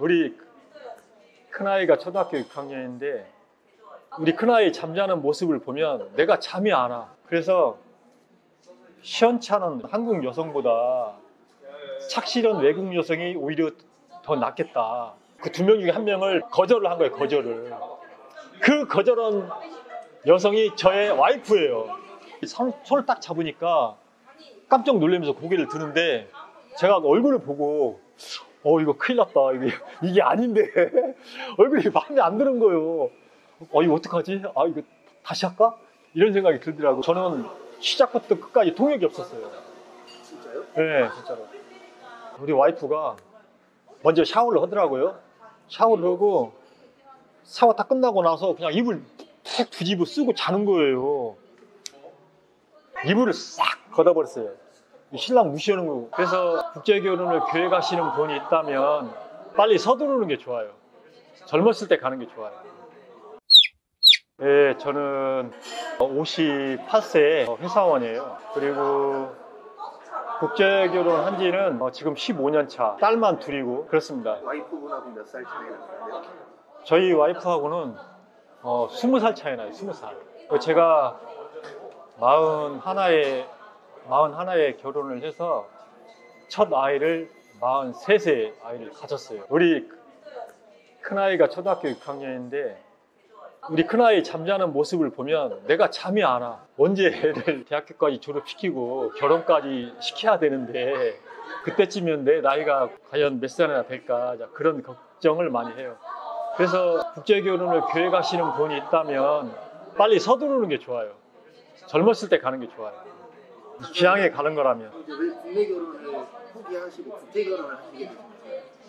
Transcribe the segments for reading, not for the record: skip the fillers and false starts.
우리 큰아이가 초등학교 6학년인데 우리 큰아이 잠자는 모습을 보면 내가 잠이 안 와. 그래서 시원찮은 한국 여성보다 착실한 외국 여성이 오히려 더 낫겠다. 그 두 명 중에 한 명을 거절을 한 거예요. 거절을. 그 거절한 여성이 저의 와이프예요. 손을 딱 잡으니까 깜짝 놀라면서 고개를 드는데 제가 얼굴을 보고 이거 큰일 났다. 이게 아닌데 얼굴이 마음에 안 드는 거예요. 이거 어떡하지? 이거 다시 할까? 이런 생각이 들더라고요. 저는 시작부터 끝까지 통역이 없었어요. 진짜요? 네, 진짜로. 우리 와이프가 먼저 샤워를 하더라고요. 샤워를 하고 샤워 다 끝나고 나서 그냥 이불 푹 뒤집어 쓰고 자는 거예요. 이불을 싹 걷어버렸어요. 신랑 무시하는 거고. 그래서 국제결혼을 계획하시는 분이 있다면 빨리 서두르는 게 좋아요. 젊었을 때 가는 게 좋아요. 네, 저는 58세 회사원이에요. 그리고 국제결혼 한 지는 지금 15년 차. 딸만 둘이고 그렇습니다. 와이프분하고 몇 살 차이 나는데요? 저희 와이프하고는 20살 차이 나요. 20살. 제가 41에 결혼을 해서 첫 아이를 43세 아이를 가졌어요. 우리 큰아이가 초등학교 6학년인데 우리 큰아이 잠자는 모습을 보면 내가 잠이 안 와. 언제 애를 대학교까지 졸업시키고 결혼까지 시켜야 되는데 그때쯤이면 내 나이가 과연 몇 살이나 될까 그런 걱정을 많이 해요. 그래서 국제결혼을 계획하시는 분이 있다면 빨리 서두르는 게 좋아요. 젊었을 때 가는 게 좋아요. 기왕에 가는 거라면. 근데 왜 국내 결혼을 포기하시고 국제 결혼을 하시게 되셨나요?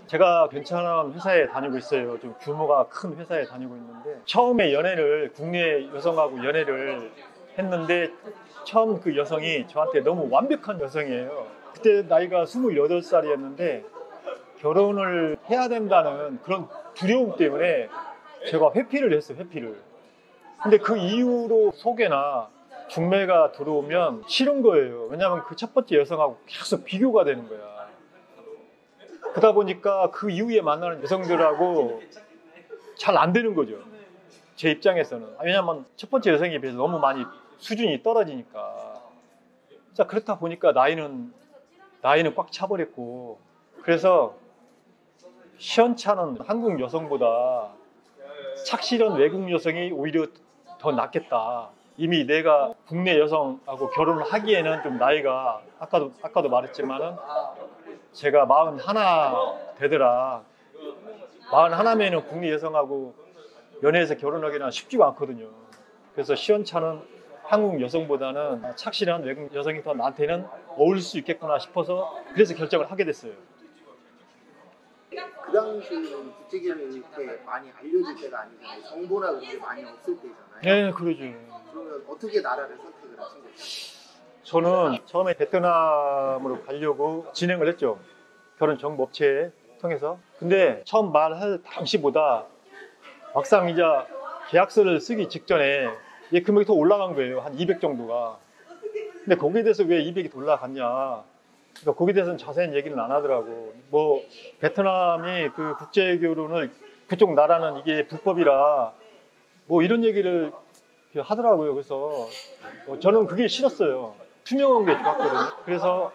제가 괜찮은 회사에 다니고 있어요. 좀 규모가 큰 회사에 다니고 있는데 처음에 국내 여성하고 연애를 했는데 처음 그 여성이 저한테 너무 완벽한 여성이에요. 그때 나이가 28살이었는데 결혼을 해야 된다는 그런 두려움 때문에 제가 회피를 했어요. 회피를. 근데 그 이후로 소개나 중매가 들어오면 싫은 거예요. 왜냐하면 그 첫 번째 여성하고 계속 비교가 되는 거야. 그러다 보니까 그 이후에 만나는 여성들하고 잘 안 되는 거죠. 제 입장에서는. 왜냐하면 첫 번째 여성에 비해서 너무 많이 수준이 떨어지니까. 자, 그렇다 보니까 나이는 꽉 차버렸고. 그래서 시원찮은 한국 여성보다 착실한 외국 여성이 오히려 더 낫겠다. 이미 내가 국내 여성하고 결혼을 하기에는 좀 나이가 아까도 말했지만은 제가 41 되더라. 41이면 국내 여성하고 연애해서 결혼하기는 쉽지가 않거든요. 그래서 시원찮은 한국 여성보다는 착실한 외국 여성이 더 나한테는 어울릴 수 있겠구나 싶어서 그래서 결정을 하게 됐어요. 그 당시에는 국제결혼이 이렇게 많이 알려질 때가 아니잖아요. 정보나 그런 게 많이 없을 때잖아요. 네, 그러죠. 그러면 어떻게 나라를 선택을 하신 거예요? 저는 처음에 베트남으로 가려고 진행을 했죠. 결혼 정보 업체 통해서. 근데 처음 말할 당시보다 막상 이제 계약서를 쓰기 직전에 이 금액이 더 올라간 거예요. 한 200 정도가. 근데 거기에 대해서 왜 200이 더 올라갔냐. 그러니까 거기에 대해서는 자세한 얘기는 안 하더라고. 베트남이 그 국제결혼을 그쪽 나라는 이게 불법이라 이런 얘기를 하더라고요. 그래서 저는 그게 싫었어요. 투명한 게 좋았거든요. 그래서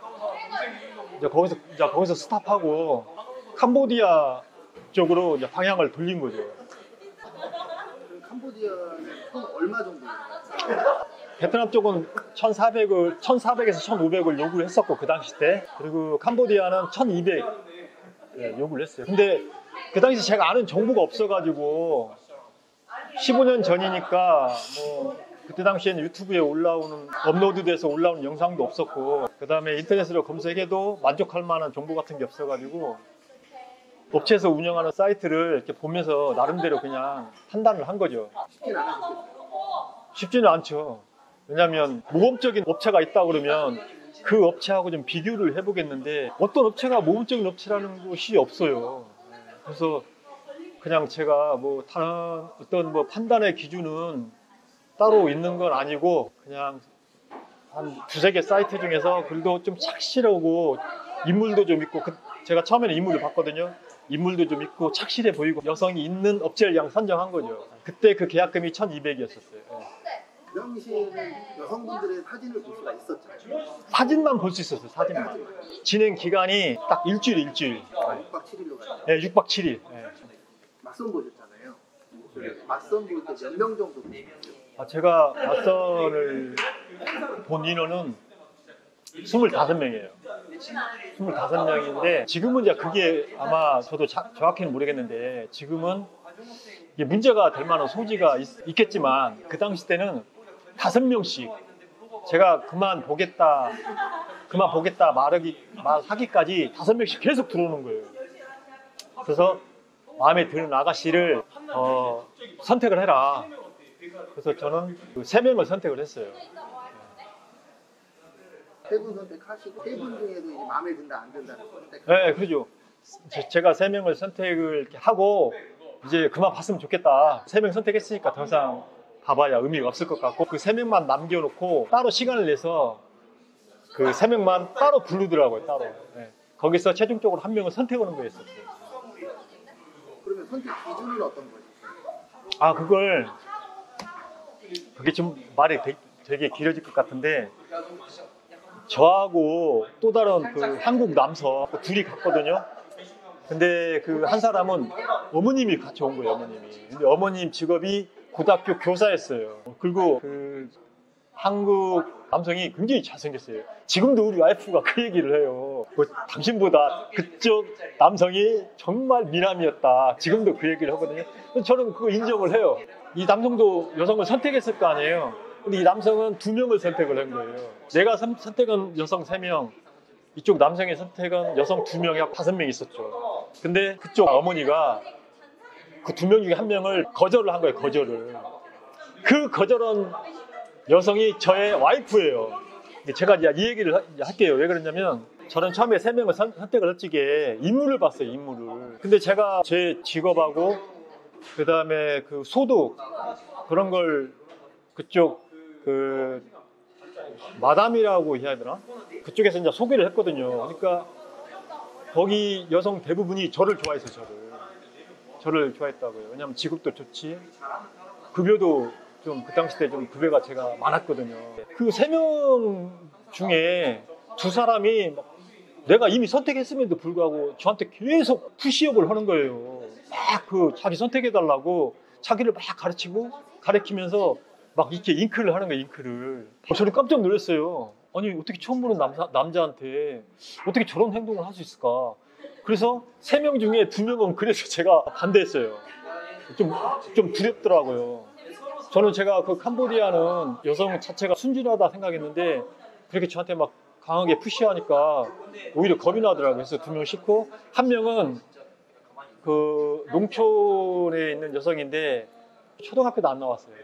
이제 거기서 스탑하고 캄보디아 쪽으로 이제 방향을 돌린 거죠. 그럼 캄보디아는 총 얼마 정도 들어갔어요? 베트남 쪽은 1,400에서 1,500을 요구를 했었고 그 당시 때. 그리고 캄보디아는 1,200 요구를 했어요. 근데 그 당시 제가 아는 정보가 없어가지고 15년 전이니까 그때 당시에는 유튜브에 업로드돼서 올라오는 영상도 없었고 그 다음에 인터넷으로 검색해도 만족할 만한 정보 같은 게 없어가지고 업체에서 운영하는 사이트를 이렇게 보면서 나름대로 그냥 판단을 한 거죠. 쉽진 않으셨겠어요? 쉽지는 않죠. 왜냐하면 모범적인 업체가 있다 그러면 그 업체하고 좀 비교를 해보겠는데 어떤 업체가 모범적인 업체라는 것이 없어요. 그래서 그냥 제가 다른 어떤 판단의 기준은 따로 있는 건 아니고 그냥 한 두세 개 사이트 중에서 그래도 좀 착실하고 인물도 좀 있고 제가 처음에는 인물을 봤거든요. 인물도 좀 있고 착실해 보이고 여성이 있는 업체를 그냥 선정한 거죠. 그때 그 계약금이 1,200이었었어요. 그 당시에는 여성분들의 사진을 볼 수가 있었잖아요. 사진만 볼 수 있었어요. 사진만. 진행 기간이 딱 일주일. 6박 7일로 가요. 네, 6박 7일. 네. 맞선 보셨잖아요. 맞선 볼 때 몇 명 정도 보셨어요? 제가 맞선을 본 인원은 25명이에요. 25명인데 지금은 이제 그게 아마 저도 정확히는 모르겠는데 지금은 이게 문제가 될 만한 소지가 있겠지만 그 당시 때는 5명씩 제가 그만 보겠다 말하기까지 5명씩 계속 들어오는 거예요. 그래서 마음에 드는 아가씨를 선택을 해라. 그래서 저는 그 3명을 선택을 했어요. 3분 선택하시고 3분 중에도 이제 마음에 든다 안 든다는 선택. 네, 그러죠. 제가 3명을 선택을 이렇게 하고 이제 그만 봤으면 좋겠다. 3명 선택했으니까 더 이상 봐봐야 의미가 없을 것 같고 그 3명만 남겨놓고 따로 시간을 내서 그 3명만 따로 부르더라고요. 따로. 네. 거기서 최종적으로 1명을 선택하는 거였었어요. 그러면 선택 기준은 어떤 거죠? 그게 좀 말이 되게 길어질 것 같은데 저하고 또 다른 그 한국 남성 둘이 갔거든요. 근데 그 한 사람은 어머님이 같이 온 거예요. 어머님이. 근데 어머님 직업이 고등학교 교사였어요. 그리고 그 한국 남성이 굉장히 잘생겼어요. 지금도 우리 와이프가 그 얘기를 해요. 당신보다 그쪽 남성이 정말 미남이었다. 지금도 그 얘기를 하거든요. 저는 그거 인정을 해요. 이 남성도 여성을 선택했을 거 아니에요. 근데 이 남성은 2명을 선택을 한 거예요. 내가 선택한 여성 3명, 이쪽 남성의 선택은 여성 2명이 5명 있었죠. 근데 그쪽 어머니가 그 2명 중에 1명을 거절을 한 거예요. 거절을. 그 거절한 여성이 저의 와이프예요. 제가 이제 이 얘기를 할게요. 왜 그러냐면 저는 처음에 3명을 선택을 할 적에 인물을 봤어요. 인물을. 근데 제가 제 직업하고 그 다음에 그 소득 그런 걸 그쪽 그 마담이라고 해야 되나? 그쪽에서 이제 소개를 했거든요. 그러니까 거기 여성 대부분이 저를 좋아했어요. 저를 좋아했다고요. 왜냐하면 직업도 좋지, 급여도 좀 그 당시 때 좀 급여가 제가 많았거든요. 그 3명 중에 2사람이 내가 이미 선택했음에도 불구하고 저한테 계속 푸시업을 하는 거예요. 막 그 자기 선택해달라고 자기를 막 가르치면서 막 이렇게 잉크를 하는 거예요. 잉크를. 저는 깜짝 놀랐어요. 아니 어떻게 처음 보는 남자한테 어떻게 저런 행동을 할 수 있을까. 그래서 3명 중에 2명은 그래서 제가 반대했어요. 좀 두렵더라고요. 저는 제가 그 캄보디아는 여성 자체가 순진하다 생각했는데 그렇게 저한테 막 강하게 푸시하니까 오히려 겁이 나더라고요. 그래서 2명 싣고 1명은 그 농촌에 있는 여성인데 초등학교도 안 나왔어요.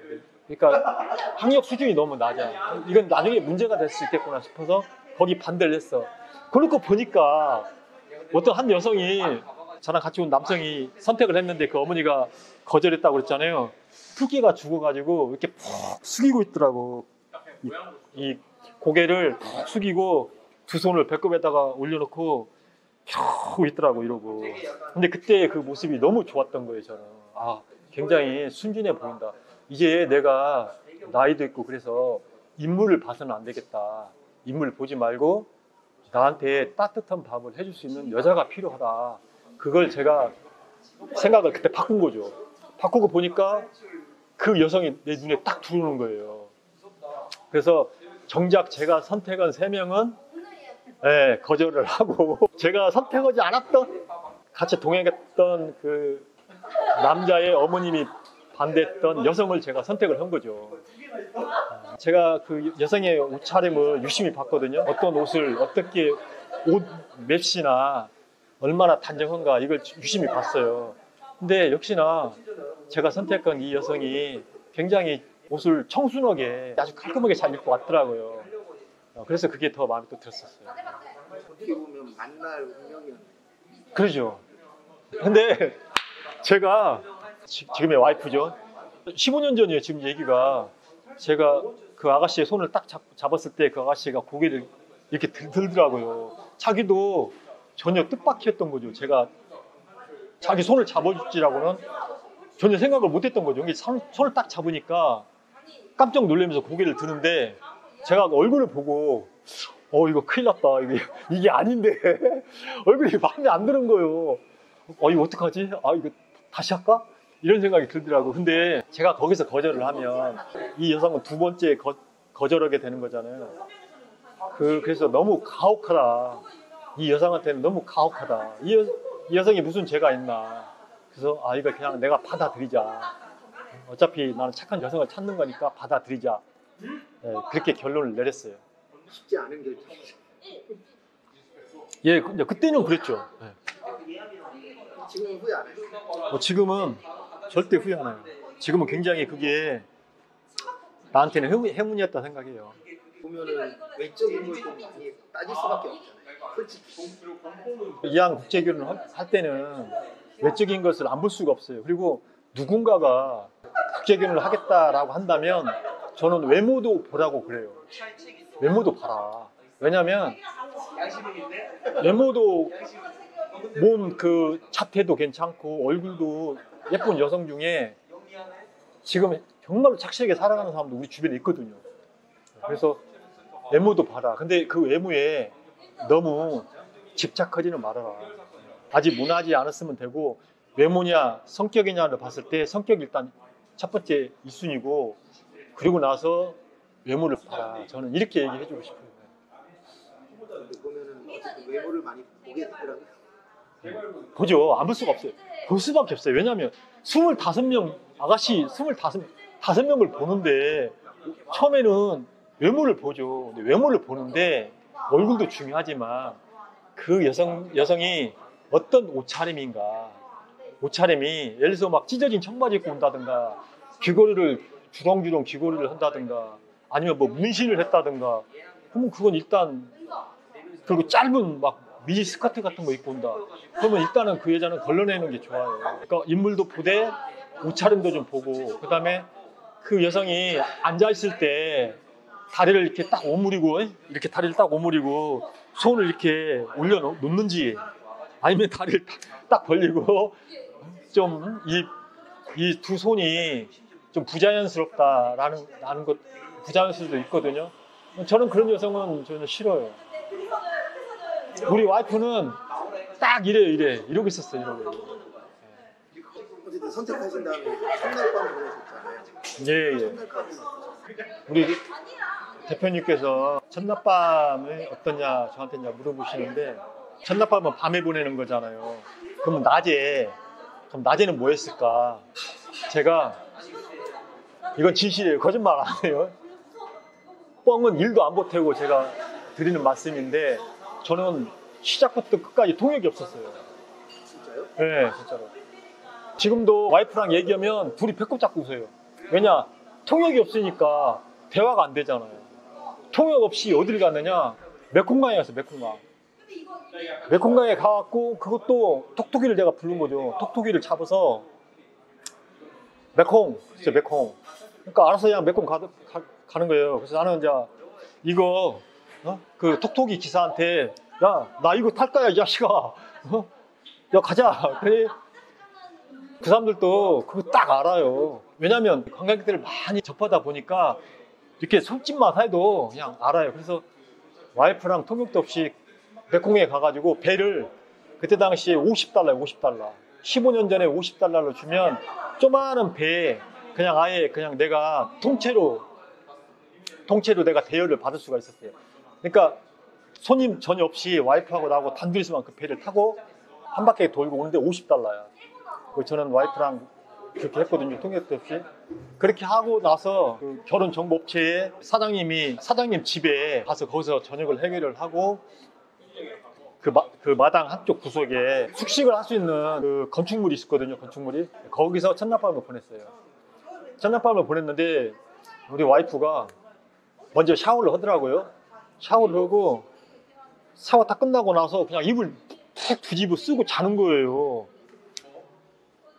그러니까 학력 수준이 너무 낮아. 이건 나중에 문제가 될 수 있겠구나 싶어서 거기 반대를 했어. 그러고 보니까 어떤 한 여성이 저랑 같이 온 남성이 선택을 했는데 그 어머니가 거절했다고 그랬잖아요. 푸기가 죽어가지고 이렇게 푹 숙이고 있더라고. 이 고개를 푹 숙이고 2손을 배꼽에다가 올려놓고 펴고 있더라고 이러고. 근데 그때 그 모습이 너무 좋았던 거예요. 저는 굉장히 순진해 보인다. 이제 내가 나이도 있고 그래서 인물을 봐서는 안 되겠다. 인물을 보지 말고 나한테 따뜻한 밥을 해줄 수 있는 여자가 필요하다. 그걸 제가 생각을 그때 바꾼 거죠. 바꾸고 보니까 그 여성이 내 눈에 딱 들어오는 거예요. 그래서 정작 제가 선택한 3명은 거절을 하고 제가 선택하지 않았던 같이 동행했던 그 남자의 어머님이 반대했던 여성을 제가 선택을 한 거죠. 제가 그 여성의 옷차림을 유심히 봤거든요. 어떤 옷을 어떻게 옷 맵시나 얼마나 단정한가 이걸 유심히 봤어요. 근데 역시나 제가 선택한 이 여성이 굉장히 옷을 청순하게 아주 깔끔하게 잘 입고 왔더라고요. 그래서 그게 더 마음에 또 들었었어요. 어떻게 보면 만날 운명이었네요. 그러죠. 근데 제가 지금의 와이프죠. 15년 전이에요. 지금 얘기가. 제가 그 아가씨의 손을 딱 잡았을 때 그 아가씨가 고개를 이렇게 들더라고요. 자기도 전혀 뜻밖이었던 거죠. 제가 자기 손을 잡아주지라고는 전혀 생각을 못했던 거죠. 이게 손을 딱 잡으니까 깜짝 놀라면서 고개를 드는데 제가 얼굴을 보고 이거 큰일 났다. 이게 아닌데 얼굴이 마음에 안 드는 거예요. 이거 어떡하지? 이거 다시 할까? 이런 생각이 들더라고요. 근데 제가 거기서 거절을 하면 이 여성은 두 번째 거절하게 되는 거잖아요. 그래서 너무 가혹하다. 이 여성한테는 너무 가혹하다. 이 여성이 무슨 죄가 있나. 그래서 이거 그냥 내가 받아들이자. 어차피 나는 착한 여성을 찾는 거니까 받아들이자. 네, 그렇게 결론을 내렸어요. 쉽지 않은 결정이죠. 예, 그때는 그랬죠. 네. 지금은 후회 안 해요? 지금은 절대 후회 안 해요. 지금은 굉장히 그게 나한테는 행운이었다 생각해요. 보면은 외적인 걸 좀 많이 따질 수밖에 없잖아요. 솔직히. 이왕 국제결혼을 할 때는 외적인 것을 안 볼 수가 없어요. 그리고 누군가가 국제결혼을 하겠다라고 한다면 저는 외모도 보라고 그래요. 외모도 봐라. 왜냐면 외모도 몸 그 자태도 괜찮고 얼굴도 예쁜 여성 중에 지금 정말로 착실하게 살아가는 사람도 우리 주변에 있거든요. 그래서 외모도 봐라. 근데 그 외모에 너무 집착하지는 말아라. 아직 무난하지 않았으면 되고 외모냐 성격이냐를 봤을 때 성격이 일단 첫 번째 1순위고 그리고 나서 외모를 봐라. 저는 이렇게 얘기해주고 싶어요. 보면은 어쨌든 외모를 많이 보게 되더라고요. 보죠. 안 볼 수가 없어요. 볼 수밖에 없어요. 왜냐하면 25명 아가씨 25명을 보는데 처음에는 외모를 보죠. 외모를 보는데 얼굴도 중요하지만 그 여성이 어떤 옷차림인가. 옷차림이 예를 들어서 막 찢어진 청바지 입고 온다든가 귀걸이를 주렁주렁 귀걸이를 한다든가 아니면 뭐 문신을 했다든가 그러면 그건 일단 그리고 짧은 막 미니 스커트 같은 거 입고 온다. 그러면 일단은 그 여자는 걸러내는 게 좋아요. 그러니까 인물도 보되 옷차림도 좀 보고 그 다음에 그 여성이 앉아있을 때 다리를 이렇게 딱 오므리고 이렇게 다리를 딱 오므리고 손을 이렇게 올려놓는지 아니면 다리를 딱 벌리고 좀 이 두 손이 좀 부자연스럽다라는 것 부자연스러울 수도 있거든요. 저는 그런 여성은 저는 싫어요. 우리 와이프는 딱 이러고 있었어요. 이러고. 어쨌든 선택하신 다음에 첫날밤 보내셨잖아요. 예. 첫날밤은 우리 대표님께서 첫날밤이 어떠냐 저한테 이제 물어보시는데 첫날밤은 밤에 보내는 거잖아요. 그러면 그럼 낮에는 뭐 했을까? 제가 이건 진실이에요. 거짓말 안 해요. 뻥은 일도 안 보태고 제가 드리는 말씀인데 저는 시작부터 끝까지 통역이 없었어요. 진짜요? 네, 진짜로. 지금도 와이프랑 얘기하면 둘이 배꼽 잡고 웃어요. 왜냐? 통역이 없으니까 대화가 안 되잖아요. 통역 없이 어딜 갔느냐? 메콩강에 갔어요, 메콩강. 메콩강에 가갖고 그것도 톡톡이를 제가 부른 거죠. 톡톡이를 잡아서 진짜 메콩. 그러니까 알아서 그냥 메콩 가는 거예요. 그래서 나는 이제 이거 그 톡톡이 기사한테 야, 나 이거 탈 거야, 이 자식아. 야, 가자. 그래. 그 사람들도 그거 딱 알아요. 왜냐면 관광객들을 많이 접하다 보니까 이렇게 손짓만 해도 그냥 알아요. 그래서 와이프랑 통역도 없이 메콩에 가가지고 배를 그때 당시에 $50. 15년 전에 $50로 주면 조그마한 배에 그냥 내가 통째로 내가 대여를 받을 수가 있었어요. 그러니까 손님 전혀 없이 와이프하고 나하고 단둘이서만 그 배를 타고 한 바퀴 돌고 오는데 $50야. 저는 와이프랑 그렇게 했거든요. 통역도 없이. 그렇게 하고 나서 그 결혼정보업체의 사장님 집에 가서 거기서 저녁을 해결을 하고 그 마당 한쪽 구석에 숙식을 할 수 있는 그 건축물이 있었거든요. 건축물이. 거기서 첫날밤을 보냈어요. 첫날밤을 보냈는데 우리 와이프가 먼저 샤워를 하더라고요. 샤워를 하고 샤워 다 끝나고 나서 그냥 이불 푹 뒤집어 쓰고 자는 거예요.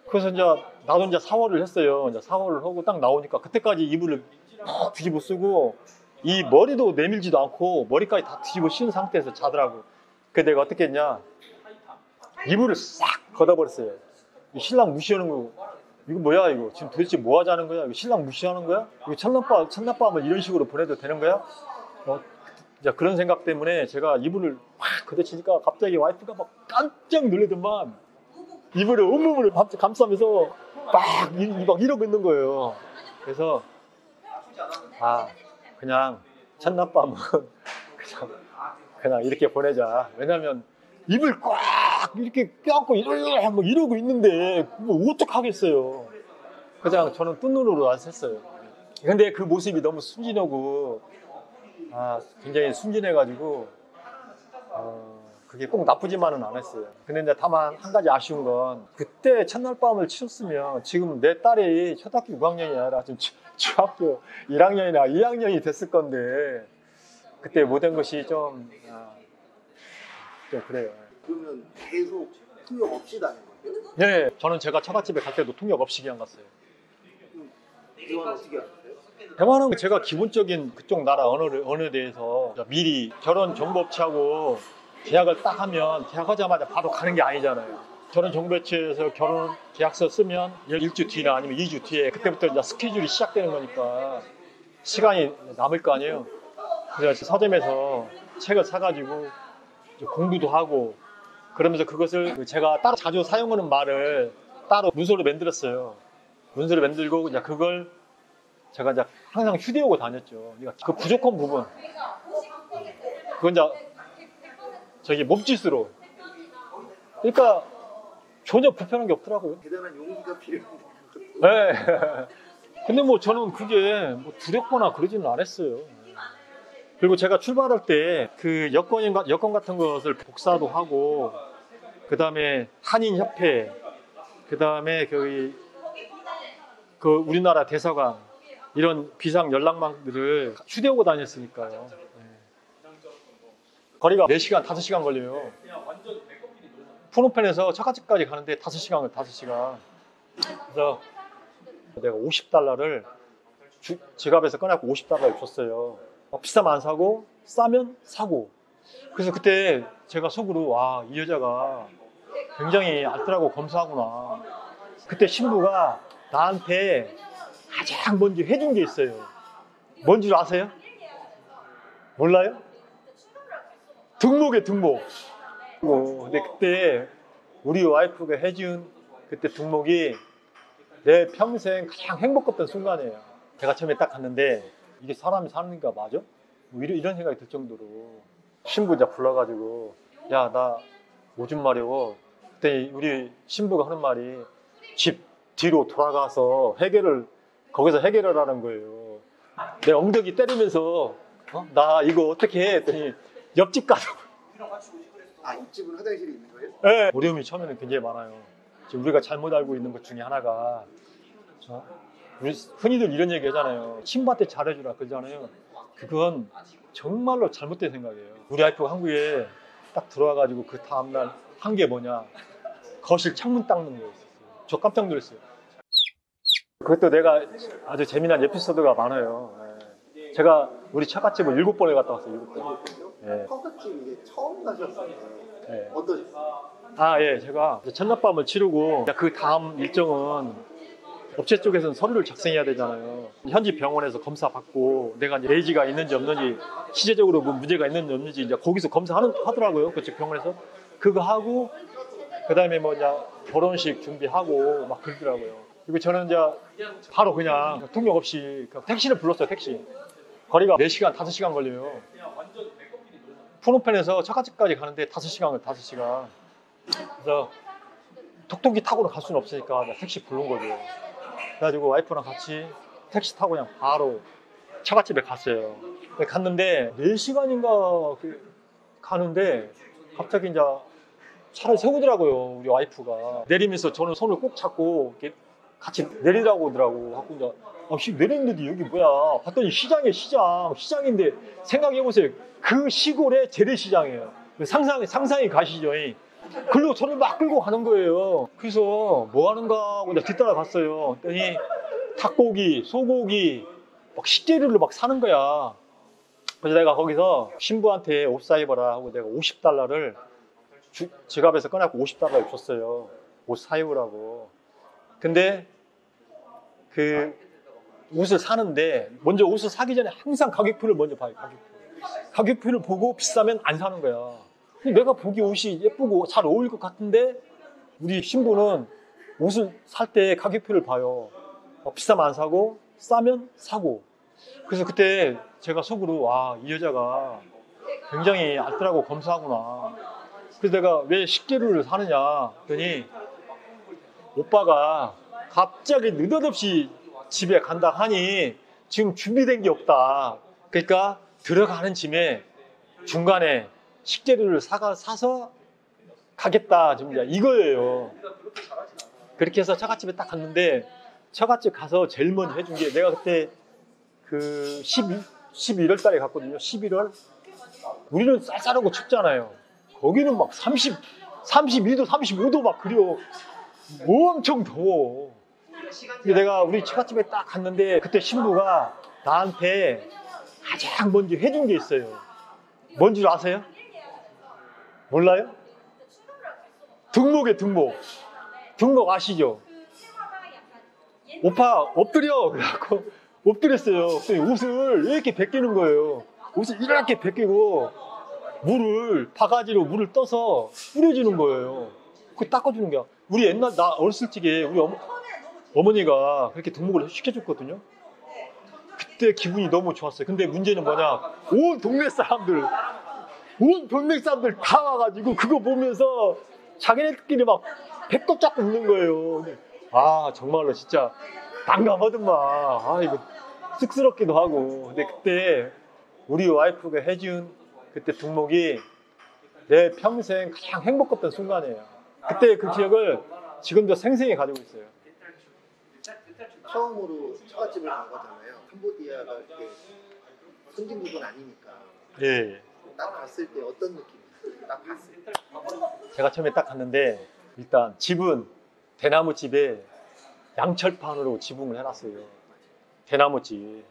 그래서 이제 나도 이제 샤워를 했어요. 이제 샤워를 하고 딱 나오니까 그때까지 이불을 푹 뒤집어 쓰고 이 머리도 내밀지도 않고 머리까지 다 뒤집어 씌운 상태에서 자더라고. 그래서 내가 어떻게 했냐? 이불을 싹 걷어버렸어요. 신랑 무시하는 거, 이거 뭐야 이거 지금 도대체 뭐 하자는 거야? 이거 신랑 무시하는 거야? 이거 첫날밤을 이런 식으로 보내도 되는 거야? 이제 그런 생각 때문에 제가 이불을 확 걷어치니까 갑자기 와이프가 막 깜짝 놀라더만 이불을 온몸으로 감싸면서 막 이러고 있는 거예요. 그래서 그냥 첫날밤은 그냥 이렇게 보내자. 왜냐면 입을 꽉 이렇게 껴안고 이러고 있는데 뭐 어떡하겠어요. 그냥 저는 뜬 눈으로 안 샜어요. 근데 그 모습이 너무 순진하고 굉장히 순진해가지고 그게 꼭 나쁘지만은 않았어요. 근데 이제 다만 한 가지 아쉬운 건 그때 첫날 밤을 치렀으면 지금 내 딸이 초등학교 6학년이 아니라 지금 중학교 1학년이나 2학년이 됐을 건데 그때 못한 것이 좀 그래요. 그러면 계속 통역 없이 다닌 거예요? 네, 저는 제가 처갓집에 갈 때도 통역 없이 그냥 갔어요. 대화는 어떻게 하셨어요? 대만은 제가 기본적인 그쪽 나라 언어에 대해서 미리 결혼 정보업체하고 계약을 딱 하면 계약하자마자 바로 가는 게 아니잖아요. 결혼 정보업체에서 결혼 계약서 쓰면 일주 뒤나 아니면 2주 뒤에 그때부터 이제 스케줄이 시작되는 거니까 시간이 남을 거 아니에요. 그래서 서점에서 책을 사가지고 공부도 하고 그러면서 그것을 제가 따로 자주 사용하는 말을 따로 문서로 만들었어요. 문서를 만들고 이제 그걸 제가 이제 항상 휴대하고 다녔죠. 그러니까 그 부족한 부분, 그건 이제 저기 몸짓으로. 그러니까 전혀 불편한 게 없더라고요. 대단한 용기가 필요한데. 네. 근데 뭐 저는 그게 뭐 두렵거나 그러지는 않았어요. 그리고 제가 출발할 때 그 여권 같은 것을 복사도 하고, 그 다음에 한인협회, 그 다음에 그 우리나라 대사관, 이런 비상 연락망들을 휴대하고 다녔으니까요. 거리가 4시간, 5시간 걸려요. 푸놈펜에서 처갓집까지 가는데 5시간. 그래서 내가 50달러를 지갑에서 꺼내고 50달러를 줬어요. 비싸면 안 사고 싸면 사고. 그래서 그때 제가 속으로 이 여자가 굉장히 알뜰하고 검소하구나. 그때 신부가 나한테 가장 먼저 해준 게 있어요. 뭔지 아세요? 몰라요? 등목이에요, 등목. 근데 그때 우리 와이프가 해준 그때 등목이 내 평생 가장 행복했던 순간이에요. 제가 처음에 딱 갔는데 이게 사람이 사는 거 맞아? 뭐 이런 생각이 들 정도로 신부 이제 불러가지고 야, 나 오줌 마려워. 그때 우리 신부가 하는 말이 집 뒤로 돌아가서 거기서 해결을 하는 거예요. 내 엉덩이 때리면서 나 이거 어떻게 해? 했더니 옆집 가서 옆집은 화장실이 있는 거예요? 네. 어려움이 처음에는 굉장히 많아요. 지금 우리가 잘못 알고 있는 것 중에 하나가 우리 흔히들 이런 얘기 하잖아요. 신부한테 잘해주라 그러잖아요. 그건 정말로 잘못된 생각이에요. 우리 와이프가 한국에 딱 들어와가지고 그 다음날 한 게 뭐냐, 거실 창문 닦는 거였어요. 저 깜짝 놀랐어요. 그것도 내가 아주 재미난 에피소드가 많아요. 제가 우리 처갓집을 7번을 갔다 왔어요. 7번. 처갓집 이제 처음 가셨어요. 어떠셨어요? 예, 제가 첫날밤을 치르고 그 다음 일정은 업체 쪽에서는 서류를 작성해야 되잖아요. 현지 병원에서 검사 받고 내가 이제 내지가 있는지 없는지, 시제적으로 뭐 문제가 있는지 없는지 이제 거기서 검사하더라고요. 그쪽 병원에서 그거 하고 그 다음에 뭐 이제 결혼식 준비하고 막 그러더라고요. 그리고 저는 이제 바로 그냥 통역 없이 택시를 불렀어요. 택시. 거리가 4시간, 5시간 걸려요. 푸놈펜에서 처갓집까지 가는데 5시간. 그래서 톡톡이 타고 갈 수는 없으니까 택시 부른 거죠. 그래가지고 와이프랑 같이 택시 타고 그냥 바로 처갓집에 갔어요. 갔는데 4시간인가 가는데 갑자기 이제 차를 세우더라고요. 우리 와이프가 내리면서 저는 손을 꼭 잡고 이렇게 같이 내리라고 하더라고. 하고 이제 내렸는데 여기 뭐야? 봤더니 시장인데 생각해보세요. 그 시골의 재래시장이에요. 상상이 가시죠? 글로 저를 막 끌고 가는 거예요. 그래서 뭐 하는가 하고 뒤따라 갔어요. 그랬더니 닭고기, 소고기, 막 식재료를 막 사는 거야. 그래서 내가 거기서 신부한테 옷 사 입어라 하고 내가 50달러를 지갑에서 꺼내고 50달러를 줬어요. 옷 사입으라고. 근데 그 옷을 사는데 먼저 옷을 사기 전에 항상 가격표를 먼저 봐요. 가격표를 보고 비싸면 안 사는 거야. 내가 보기 옷이 예쁘고 잘 어울릴 것 같은데 우리 신부는 옷을 살 때 가격표를 봐요. 비싸면 안 사고 싸면 사고. 그래서 그때 제가 속으로 와, 이 여자가 굉장히 알뜰하고 검소하구나. 그래서 내가 왜 식재료를 사느냐 했더니 오빠가 갑자기 느닷없이 집에 간다 하니 지금 준비된 게 없다. 그러니까 들어가는 짐에 중간에 식재료를 사서 가겠다. 이거예요. 그렇게 해서 처갓집에 딱 갔는데 처갓집 가서 제일 먼저 해준 게 내가 그때 그 11월 달에 갔거든요. 11월. 우리는 쌀쌀하고 춥잖아요. 거기는 막 32도, 35도 막 그려. 엄청 더워. 근데 내가 우리 처갓집에 딱 갔는데 그때 신부가 나한테 가장 먼저 해준 게 있어요. 뭔 줄 아세요? 몰라요? 등목이에요, 등목. 등목 아시죠? 오빠 엎드려. 그래갖고 엎드렸어요. 옷을 이렇게 벗기는 거예요. 옷을 이렇게 벗기고 물을 바가지로 물을 떠서 뿌려주는 거예요. 그 닦아주는 게 우리 옛날 나 어렸을 적에 우리 어머니가 그렇게 등목을 시켜줬거든요. 그때 기분이 너무 좋았어요. 근데 문제는 뭐냐? 온 동네 사람들 다 와가지고 그거 보면서 자기네들끼리 막 배꼽 잡고 웃는 거예요. 근데 아 정말로 진짜 난감하더만. 아 이거 쑥스럽기도 하고. 근데 그때 우리 와이프가 해준 그때 등목이 내 평생 가장 행복했던 순간이에요. 그때 그 기억을 지금도 생생히 가지고 있어요. 처음으로 처갓집을 간 거잖아요. 캄보디아가 이렇게 선진국은 아니니까. 예. 딱 갔을 때 어떤 느낌이었어요? 딱 봤을 때. 제가 처음에 딱 갔는데 일단 집은 대나무 집에 양철판으로 지붕을 해놨어요. 대나무 집.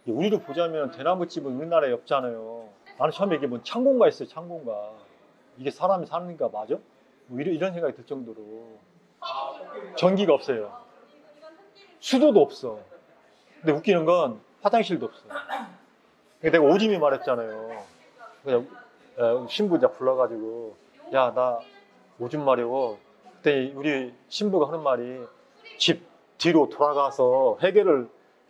우리로 보자면 대나무 집은 우리나라에 없잖아요. 나는 처음에 이게 뭔 창고인가 했어요. 창고인가. 이게 사람이 사는가 맞아? 뭐 이런 생각이 들 정도로. 전기가 없어요. 수도도 없어. 근데 웃기는 건 화장실도 없어. 내가 오줌이 말했잖아요. 그냥 신부자 불러가지고 야 나 오줌 마려워. 그때 우리 신부가 하는 말이 집 뒤로 돌아가서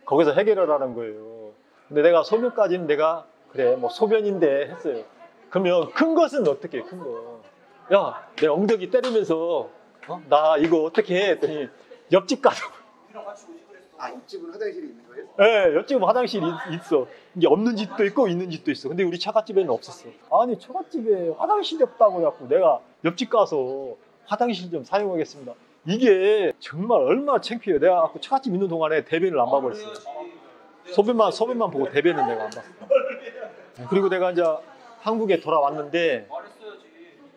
거기서 해결을 하는 거예요. 근데 내가 소변까지는 내가 그래 뭐 소변인데 했어요. 그러면 큰 것은 어떻게 해? 큰 거. 야 내 엉덩이 때리면서 나 이거 어떻게 해? 했더니 옆집 가서 아 옆집은 화장실이 있는 거예요? 네, 옆집은 화장실이 있어. 이게 없는 집도 있고 있는 집도 있어. 근데 우리 처갓집에는 없었어. 아니 처갓집에 화장실이 없다고 해갖고 내가 옆집 가서 화장실 좀 사용하겠습니다. 이게 정말 얼마나 창피해요. 내가 처갓집 있는 동안에 대변을 안 봐버렸어요. 소변만 보고 대변은 내가 안 봤어. 그리고 내가 이제 한국에 돌아왔는데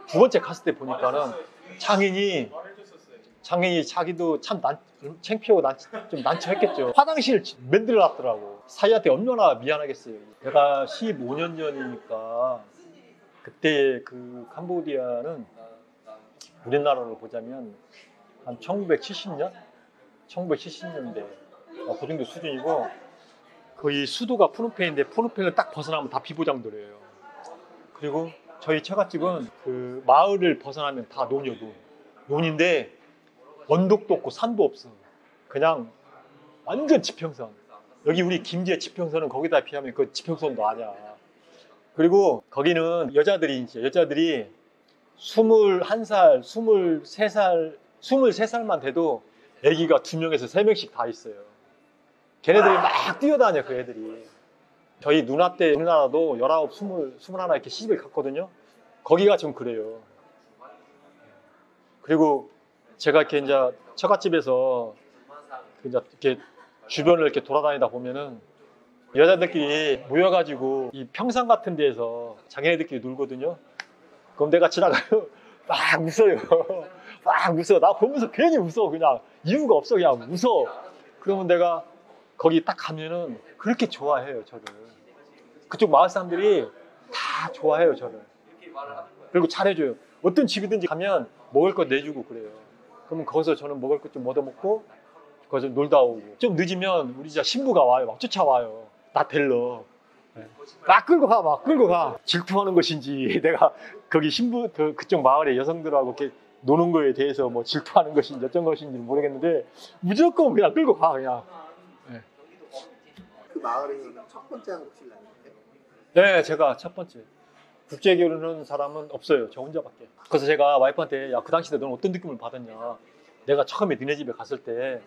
두 번째 갔을 때 보니까는 장인이 자기도 참 창피하고 좀 난처했겠죠. 화장실 만들어 놨더라고. 사이한테 얼마나 미안하겠어요. 내가 15년 전이니까 그때 그 캄보디아는 우리나라로 보자면 한 1970년? 1970년대 그 정도 수준이고 거의 수도가 푸놈펜인데 푸놈펜을 딱 벗어나면 다 비보장도래요. 그리고 저희 처갓집은 그 마을을 벗어나면 다 논인데 언덕도 없고 산도 없어. 그냥 완전 지평선. 여기 우리 김제 지평선은 거기다 비하면 그 지평선도 아니야. 그리고 거기는 여자들이 21살, 23살만 돼도 애기가 2명에서 3명씩 다 있어요. 걔네들이 막 뛰어다녀, 그 애들이. 저희 누나 때 우리나라도 19, 20, 21 이렇게 시집을 갔거든요. 거기가 좀 그래요. 그리고 제가 이렇게 이제 처갓집에서 이제 이렇게 주변을 이렇게 돌아다니다 보면은 여자들끼리 모여가지고 이 평상 같은 데에서 자기네들끼리 놀거든요. 그럼 내가 지나가요. 막 웃어요. 막 웃어. 나 보면서 괜히 웃어. 그냥 이유가 없어. 그냥 웃어. 그러면 내가 거기 딱 가면은 그렇게 좋아해요, 저를. 그쪽 마을 사람들이 다 좋아해요, 저를. 그리고 잘해줘요. 어떤 집이든지 가면 먹을 거 내주고 그래요. 그러면 거기서 저는 먹을 것 좀 얻어먹고 거기서 놀다 오고. 좀 늦으면 우리 집 신부가 와요. 막 쫓아와요. 나 데리러. 네. 막 끌고 가, 막 끌고 가. 질투하는 것인지 내가 거기 신부 그쪽 마을의 여성들하고 이렇게 노는 거에 대해서 뭐 질투하는 것인지 어쩐 것인지 모르겠는데 무조건 그냥 끌고 가 그냥. 네, 그 마을에서는 첫 번째 한국 신랑이에요? 네, 제가 첫 번째. 국제 결혼한 사람은 없어요. 저 혼자밖에. 그래서 제가 와이프한테 야, 그 당시에 너는 어떤 느낌을 받았냐. 내가 처음에 니네 집에 갔을 때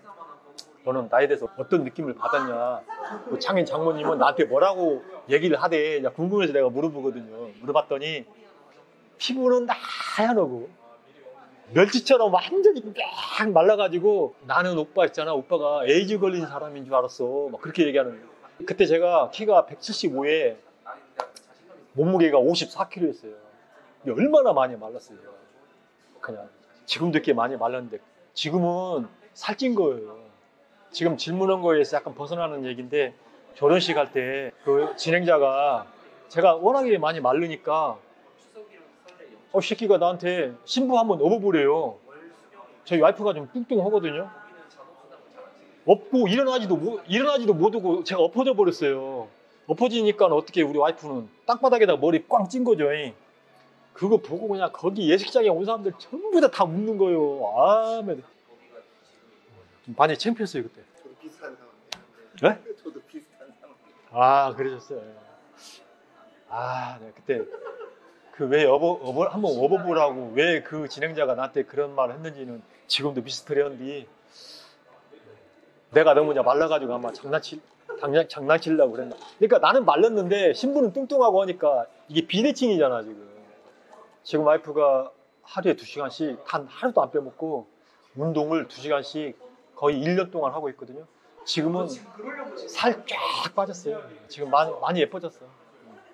너는 나에 대해서 어떤 느낌을 받았냐. 그 창인 장모님은 나한테 뭐라고 얘기를 하대. 궁금해서 내가 물어보거든요. 물어봤더니 피부는 하얗고 멸치처럼 완전히 쫙 말라가지고 나는 오빠 있잖아. 오빠가 에이즈 걸린 사람인 줄 알았어. 막 그렇게 얘기하는 거예요. 그때 제가 키가 175에 몸무게가 54kg였어요. 얼마나 많이 말랐어요. 그냥 지금도 이렇게 많이 말랐는데 지금은 살찐 거예요. 지금 질문한 거에서 약간 벗어나는 얘기인데 결혼식 할 때 그 진행자가 제가 워낙에 많이 마르니까 이 새끼가 나한테 신부 한번 업어보래요. 저희 와이프가 좀 뚱뚱하거든요. 업고 일어나지도 못하고 제가 엎어져 버렸어요. 엎어지니까 어떻게 우리 와이프는 땅바닥에다 머리 꽝 찐 거죠. 그거 보고 그냥 거기 예식장에 온 사람들 전부 다 웃는 거예요. 아, 많이 창피했어요 그때. 저도 비슷한 상황이에요. 네? 저도 비슷한 상황. 아, 그러셨어요. 아, 네, 그때 그 왜 한번 업어보라고 왜 그 진행자가 나한테 그런 말을 했는지는 지금도 미스터리한데 내가 너무 말라가지고 아마 장난치려고 그랬나. 그러니까 나는 말랐는데 신부는 뚱뚱하고 하니까 이게 비대칭이잖아 지금. 지금 와이프가 하루에 2시간씩 단 하루도 안 빼먹고 운동을 2시간씩 거의 1년 동안 하고 있거든요. 지금은 살 쫙 빠졌어요. 지금 많이 예뻐졌어.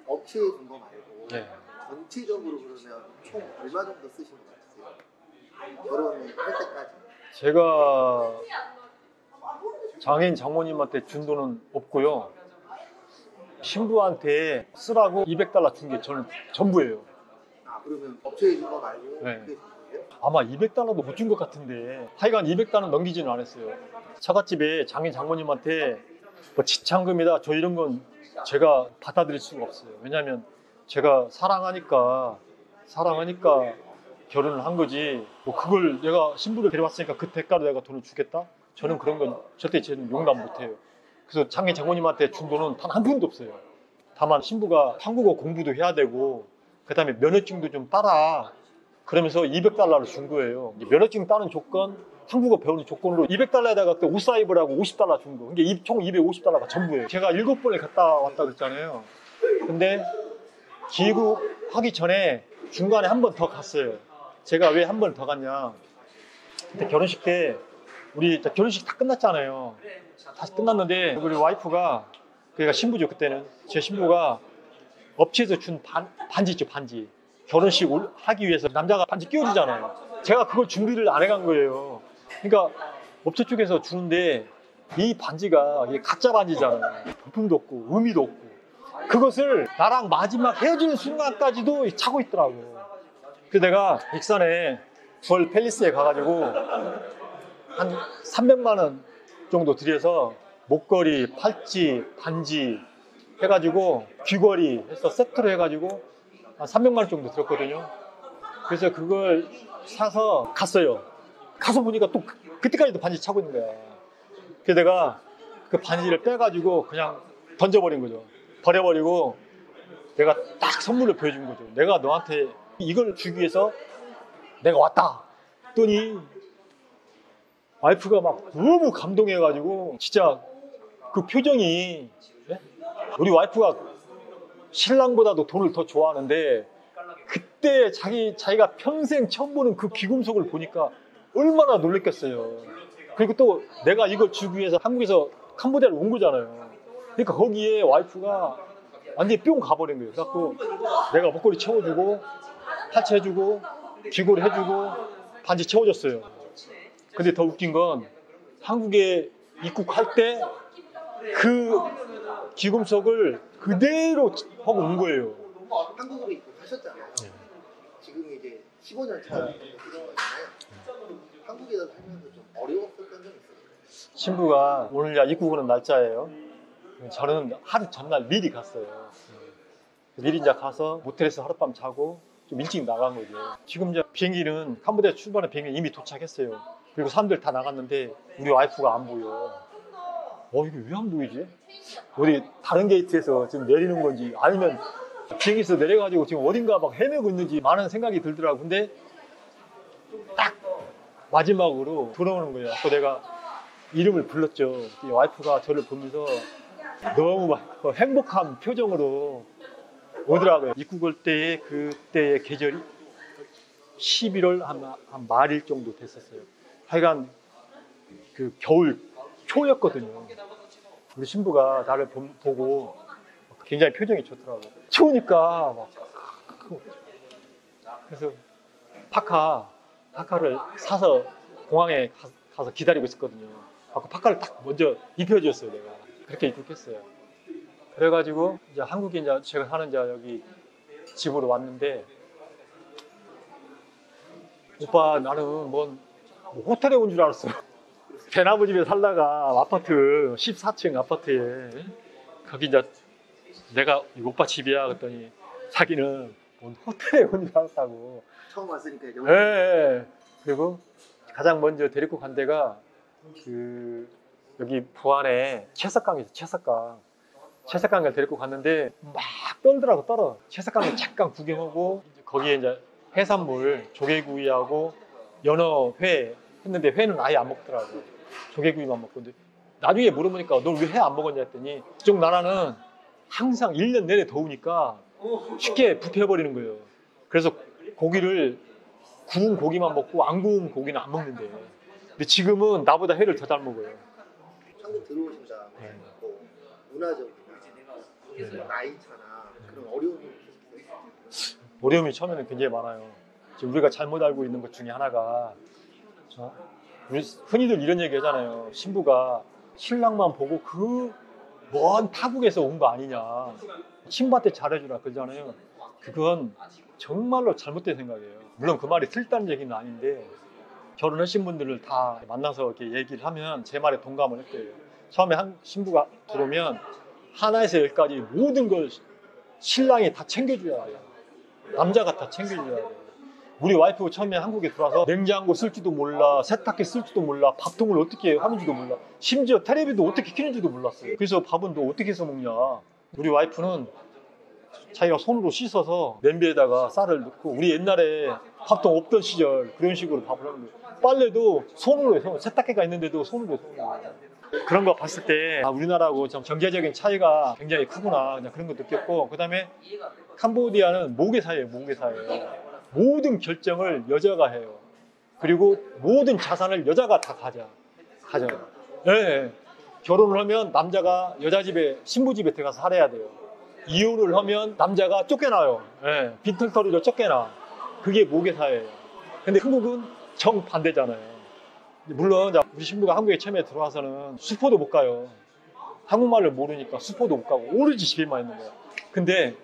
업체에 준 거 말고 네. 전체적으로 그러면 총 얼마 정도 쓰신 것 같으세요? 결혼할 때까지. 제가 장인 장모님한테 준 돈은 없고요. 신부한테 쓰라고 $200 준 게 저는 전부예요. 아, 그러면 업체에 준 거 말고 네. 그게 준 거예요? 아마 $200도 못 준 것 같은데 하여간 $200 넘기지는 않았어요. 처갓집에 장인 장모님한테 뭐 지참금이다 저 이런 건 제가 받아들일 수가 없어요. 왜냐하면 제가 사랑하니까 결혼을 한 거지 뭐 그걸 내가 신부를 데려왔으니까 그 대가로 내가 돈을 주겠다? 저는 그런 건 절대 저는 용납 못해요. 그래서 장인 장모님한테 준 돈은 단 한 푼도 없어요. 다만 신부가 한국어 공부도 해야 되고 그 다음에 면허증도 좀 따라 그러면서 $200를 준 거예요. 면허증 따는 조건, 한국어 배우는 조건으로 $200에다가 옷 사입으라고 $50 준 거. 이게 총 $250가 전부예요. 제가 7번을 갔다 왔다 그랬잖아요. 근데 귀국하기 전에 중간에 한 번 더 갔어요. 제가 왜 한 번 더 갔냐. 그때 결혼식 때 우리 결혼식 다 끝났잖아요. 다시 끝났는데 우리 와이프가 그러니까 신부죠 그때는. 제 신부가 업체에서 준 반지 있죠 반지. 결혼식 하기 위해서 남자가 반지 끼워주잖아요. 제가 그걸 준비를 안 해간 거예요. 그러니까 업체 쪽에서 주는데 이 반지가 이게 가짜 반지잖아요. 부품도 없고 의미도 없고 그것을 나랑 마지막 헤어지는 순간까지도 차고 있더라고. 그래서 내가 익산에 월 팰리스에 가가지고 한 300만 원 정도 들여서 목걸이, 팔찌, 반지 해가지고 귀걸이 해서 세트로 해가지고 한 300만 원 정도 들었거든요. 그래서 그걸 사서 갔어요. 가서 보니까 또 그때까지도 반지 차고 있는 거야. 그래서 내가 그 반지를 빼가지고 그냥 던져버린 거죠. 버려버리고 내가 딱 선물로 보여준 거죠. 내가 너한테 이걸 주기 위해서 내가 왔다 했더니 와이프가 막 너무 감동해가지고 진짜 그 표정이 우리 와이프가 신랑보다도 돈을 더 좋아하는데 그때 자기가 평생 처음 보는 그 귀금속을 보니까 얼마나 놀랬겠어요. 그리고 또 내가 이걸 주기 위해서 한국에서 캄보디아를 온 거잖아요. 그러니까 거기에 와이프가 완전히 뿅 가버린 거예요. 그래갖고 내가 목걸이 채워주고 팔찌 해주고 귀걸이 해주고 반지 채워줬어요. 근데 더 웃긴 건 한국에 입국할 때 그 귀금속을 그대로 하고 온 거예요. 한국으로 입국하셨잖아요. 네. 지금 이제 15년 차 그런 거잖아요. 한국에서 살면서 좀 어려웠었던 점 있어요? 신부가 오늘 입국 오는 날짜예요. 저는 하루 전날 미리 갔어요. 미리 이제 가서 모텔에서 하룻밤 자고 좀 일찍 나간 거죠. 지금 이제 비행기는 캄보디아 출발한 비행기 이미 도착했어요. 그리고 사람들 다 나갔는데 우리 와이프가 안 보여. 이게 왜 안 보이지? 어디 다른 게이트에서 지금 내리는 건지 아니면 비행기에서 내려가지고 지금 어딘가 막 헤매고 있는지 많은 생각이 들더라고. 근데 딱 마지막으로 돌아오는 거예요. 또 내가 이름을 불렀죠. 와이프가 저를 보면서 너무 막 행복한 표정으로 오더라고요. 입국 올 때의 그때의 계절이 11월 한 말일 정도 됐었어요. 하여간 그 겨울 초였거든요. 우리 신부가 나를 보고 굉장히 표정이 좋더라고요. 추우니까 막 그래서 파카를 사서 공항에 가서 기다리고 있었거든요. 파카를 딱 먼저 입혀줬어요. 내가 그렇게 입국했어요. 그래가지고 이제 한국에 이제 제가 사는 이제 여기 집으로 왔는데, 오빠 나는 뭐 호텔에 온 줄 알았어요. 대나무 집에 살다가 아파트 14층 아파트에 거기 이제 내가 오빠 집이야 그랬더니 자기는 뭔 호텔에 온 줄 알았다고. 처음 왔으니까 이제. 네. 그리고 가장 먼저 데리고 간 데가 여기 부안에 채석강이 있어요. 채석강을 데리고 갔는데 막 떨더라고. 떨어. 채석강을 잠깐 구경하고 거기에 이제 해산물 조개구이하고 연어회 했는데 회는 아예 안 먹더라고. 조개구이만 먹고. 근데 나중에 물어보니까 너 왜 회 안 먹었냐 했더니 그쪽 나라는 항상 1년 내내 더우니까 쉽게 부패해버리는 거예요. 그래서 고기를 구운 고기만 먹고 안 구운 고기는 안 먹는데. 근데 지금은 나보다 회를 더 잘 먹어요. 한국 들어오신 다음에 뭐 문화적이나 뭐 나이차나 그런 어려움이 있으셨어요? 어려움이 처음에는 굉장히 많아요. 지금 우리가 잘못 알고 있는 것 중에 하나가 우리 흔히들 이런 얘기 하잖아요. 신부가 신랑만 보고 그 먼 타국에서 온 거 아니냐. 신부한테 잘해주라 그러잖아요. 그건 정말로 잘못된 생각이에요. 물론 그 말이 틀리다는 얘기는 아닌데 결혼하신 분들을 다 만나서 이렇게 얘기를 하면 제 말에 동감을 했대요. 처음에 신부가 들어오면 하나에서 열까지 모든 걸 신랑이 다 챙겨줘야 돼요. 남자가 다 챙겨줘야 돼요. 우리 와이프 처음에 한국에 들어와서 냉장고 쓸지도 몰라, 세탁기 쓸지도 몰라, 밥통을 어떻게 하는지도 몰라, 심지어 텔레비도 어떻게 켜는지도 몰랐어요. 그래서 밥은 너 어떻게 해서 먹냐. 우리 와이프는 자기가 손으로 씻어서 냄비에다가 쌀을 넣고, 우리 옛날에 밥통 없던 시절 그런 식으로 밥을 하는 거예요. 빨래도 손으로 해서, 세탁기가 있는데도 손으로 해서. 그런 거 봤을 때 우리나라하고 좀 경제적인 차이가 굉장히 크구나, 그냥 그런 거 느꼈고, 그 다음에 캄보디아는 모계사예요. 모계사예요. 모든 결정을 여자가 해요. 그리고 모든 자산을 여자가 다 가져요. 네. 결혼을 하면 남자가 여자 집에, 신부 집에 들어가서 살아야 돼요. 이혼을 하면 남자가 쫓겨나요. 네. 빈털터리로 쫓겨나. 그게 모계사예요. 근데 한국은 정반대잖아요. 물론 우리 신부가 한국에 처음에 들어와서는 슈퍼도 못 가요. 한국말을 모르니까 슈퍼도 못 가고 오로지 집에만 있는 거예요. 근데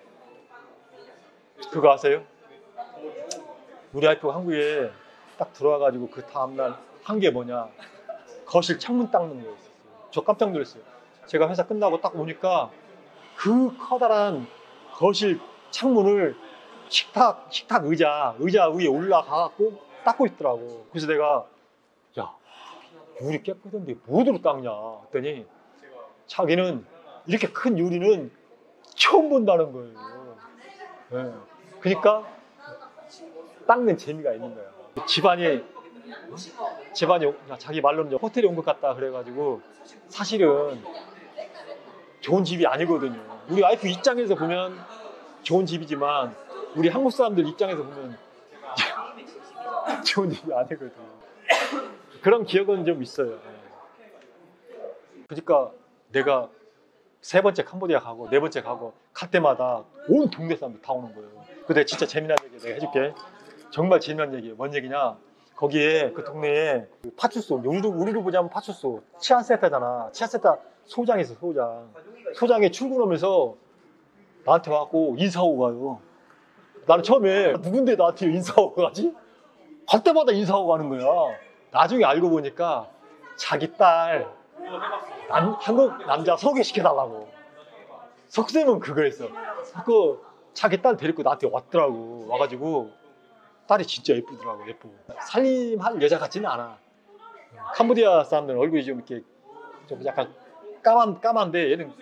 그거 아세요? 우리 와이프가 한국에 딱 들어와가지고 그 다음날 한 게 뭐냐, 거실 창문 닦는 거였어요. 저 깜짝 놀랐어요. 제가 회사 끝나고 딱 오니까 그 커다란 거실 창문을 식탁 의자 위에 올라가갖고 닦고 있더라고. 그래서 내가, 야, 유리 깨끗한데 뭐로 닦냐 했더니 자기는 이렇게 큰 유리는 처음 본다는 거예요. 네. 그러니까 닦는 재미가 있는 거야. 집안이 자기 말로는 호텔에 온 것 같다 그래가지고 사실은 좋은 집이 아니거든요. 우리 와이프 입장에서 보면 좋은 집이지만 우리 한국 사람들 입장에서 보면 좋은 집이 아니거든요. 그런 기억은 좀 있어요. 그러니까 내가 세 번째 캄보디아 가고 네 번째 가고 갈 때마다 온 동네 사람들 다 오는 거예요. 근데 진짜 재미난 얘기 내가 해줄게. 정말 재미난 얘기예요. 뭔 얘기냐? 거기에 그 동네에 그 파출소, 우리로 보자면 파출소, 치안센터잖아. 치안센터 소장이 있어, 소장. 소장이 출근하면서 나한테 와갖고 인사하고 가요. 나는 처음에 누군데 나한테 인사하고 가지? 갈 때마다 인사하고 가는 거야. 나중에 알고 보니까 자기 딸 한국 남자 소개시켜달라고. 속셈은 그거였어. 그 자기 딸 데리고 나한테 왔더라고. 와가지고 딸이 진짜 예쁘더라고. 예쁘고 살림할 여자 같지는 않아. 캄보디아 사람들은 얼굴이 좀 이렇게 좀 약간 까만데 얘는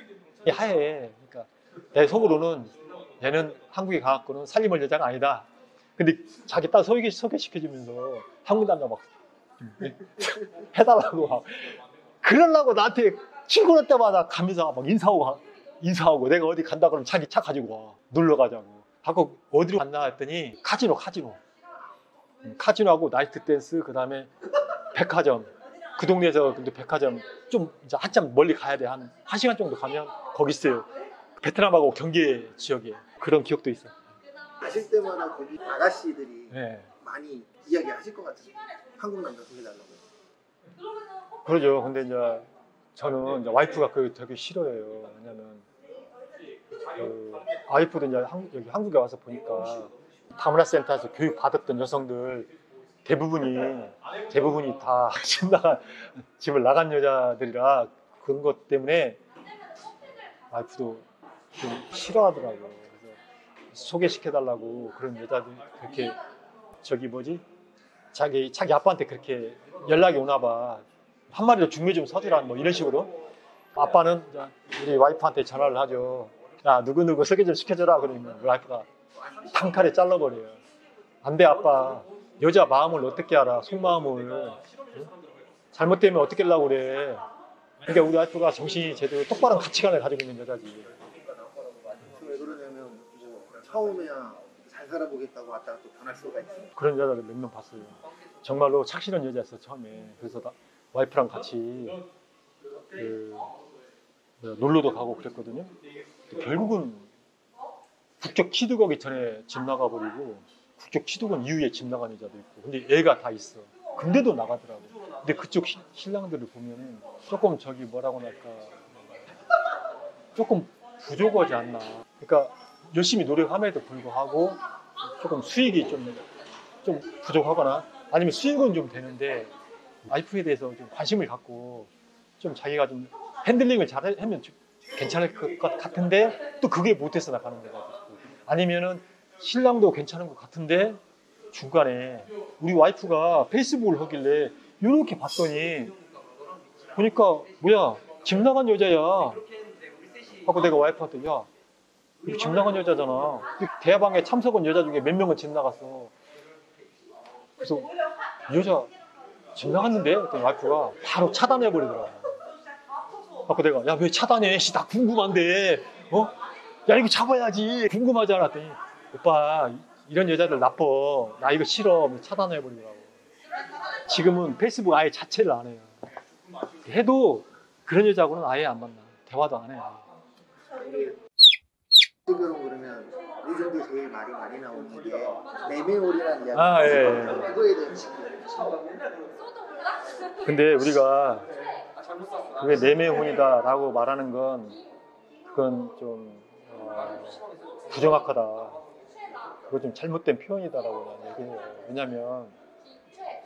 하얘. 그러니까 내 속으로는 얘는 한국에 가갖고는 살림할 여자가 아니다. 근데 자기 딸 소개시켜주면서 한국 남자 막 해달라고 막 그러려고 나한테 출근할 때마다 가면서 막 인사하고 내가 어디 간다 그러면 자기 차 가지고 와. 놀러 가자고 하고 어디로 갔나 했더니 카지노하고 나이트 댄스 그다음에 백화점 그 동네에서 근데 백화점 좀 이제 한참 멀리 가야 돼. 한 1시간 정도 가면 거기 있어요. 베트남하고 경계 지역에 그런 기억도 있어. 가실 때마다 거기 아가씨들이 네. 많이 이야기하실 것 같아요. 한국 남자 소개달라고. 그러죠. 근데 이제 저는 이제 와이프가 그거 되게 싫어해요. 왜냐면 와이프도 이제 여기 한국에 와서 보니까 다문화센터에서 교육 받았던 여성들 대부분이 다 집을 나간 여자들이라 그런 것 때문에 와이프도 좀 싫어하더라고요. 그래서 소개시켜달라고 그런 여자들 그렇게 자기 아빠한테 그렇게 연락이 오나 봐. 한 마리로 중매 좀 서주라 뭐 이런 식으로. 아빠는 우리 와이프한테 전화를 하죠. 야 누구 소개 좀 시켜줘라 그러면 와이프가 단칼에 잘라버려요. 안 돼 아빠. 여자 마음을 어떻게 알아? 속마음을. 응? 잘못되면 어떻게 하려고 그래. 그러니까 우리 와이프가 정신이 제대로 똑바른 가치관을 가지고 있는 여자지. 왜 그러냐면 뭐 처음에야 잘 살아보겠다고 왔다가 또 변할 수가 있어요. 그런 여자를 몇 명 봤어요. 정말로 착실한 여자였어 처음에. 그래서 와이프랑 같이 놀러도 가고 그랬거든요. 결국은 국적 취득하기 전에 집 나가버리고 국적 취득은 이후에 집 나간 여자도 있고 근데 애가 다 있어. 근데도 나가더라고. 근데 그쪽 신랑들을 보면은 조금 뭐라고 할까 조금 부족하지 않나. 그러니까 열심히 노력함에도 불구하고 조금 수익이 좀 부족하거나 아니면 수익은 좀 되는데 와이프에 대해서 좀 관심을 갖고 좀 자기가 좀 핸들링을 잘 하면 괜찮을 것 같은데 또 그게 못해서 나가는 데가 있고 아니면은 신랑도 괜찮은 것 같은데 중간에 우리 와이프가 페이스북을 하길래 이렇게 봤더니 보니까 뭐야 집 나간 여자야 하고 내가 와이프한테 야 이거 집 나간 여자잖아. 대화방에 참석한 여자 중에 몇 명은 집 나갔어. 그래서 이 여자 집 나갔는데 그랬더니 와이프가 바로 차단해버리더라고. 그래서 내가 야 왜 차단해? 나 궁금한데 야 이거 잡아야지 궁금하잖아 했더니 오빠 이런 여자들 나빠 나 이거 싫어 차단해버리더라고. 지금은 페이스북 아예 자체를 안 해요. 해도 그런 여자하고는 아예 안 만나. 대화도 안 해. 결혼 그러면 요즘도 제일 말이 많이 나오는 게 매매홀이라는 이야기. 예. 그거에 대한 지금. 근데 우리가 그게 내매혼이다라고 말하는 건 그건 좀 부정확하다. 그거 좀 잘못된 표현이다라고 나는 얘기해요. 왜냐하면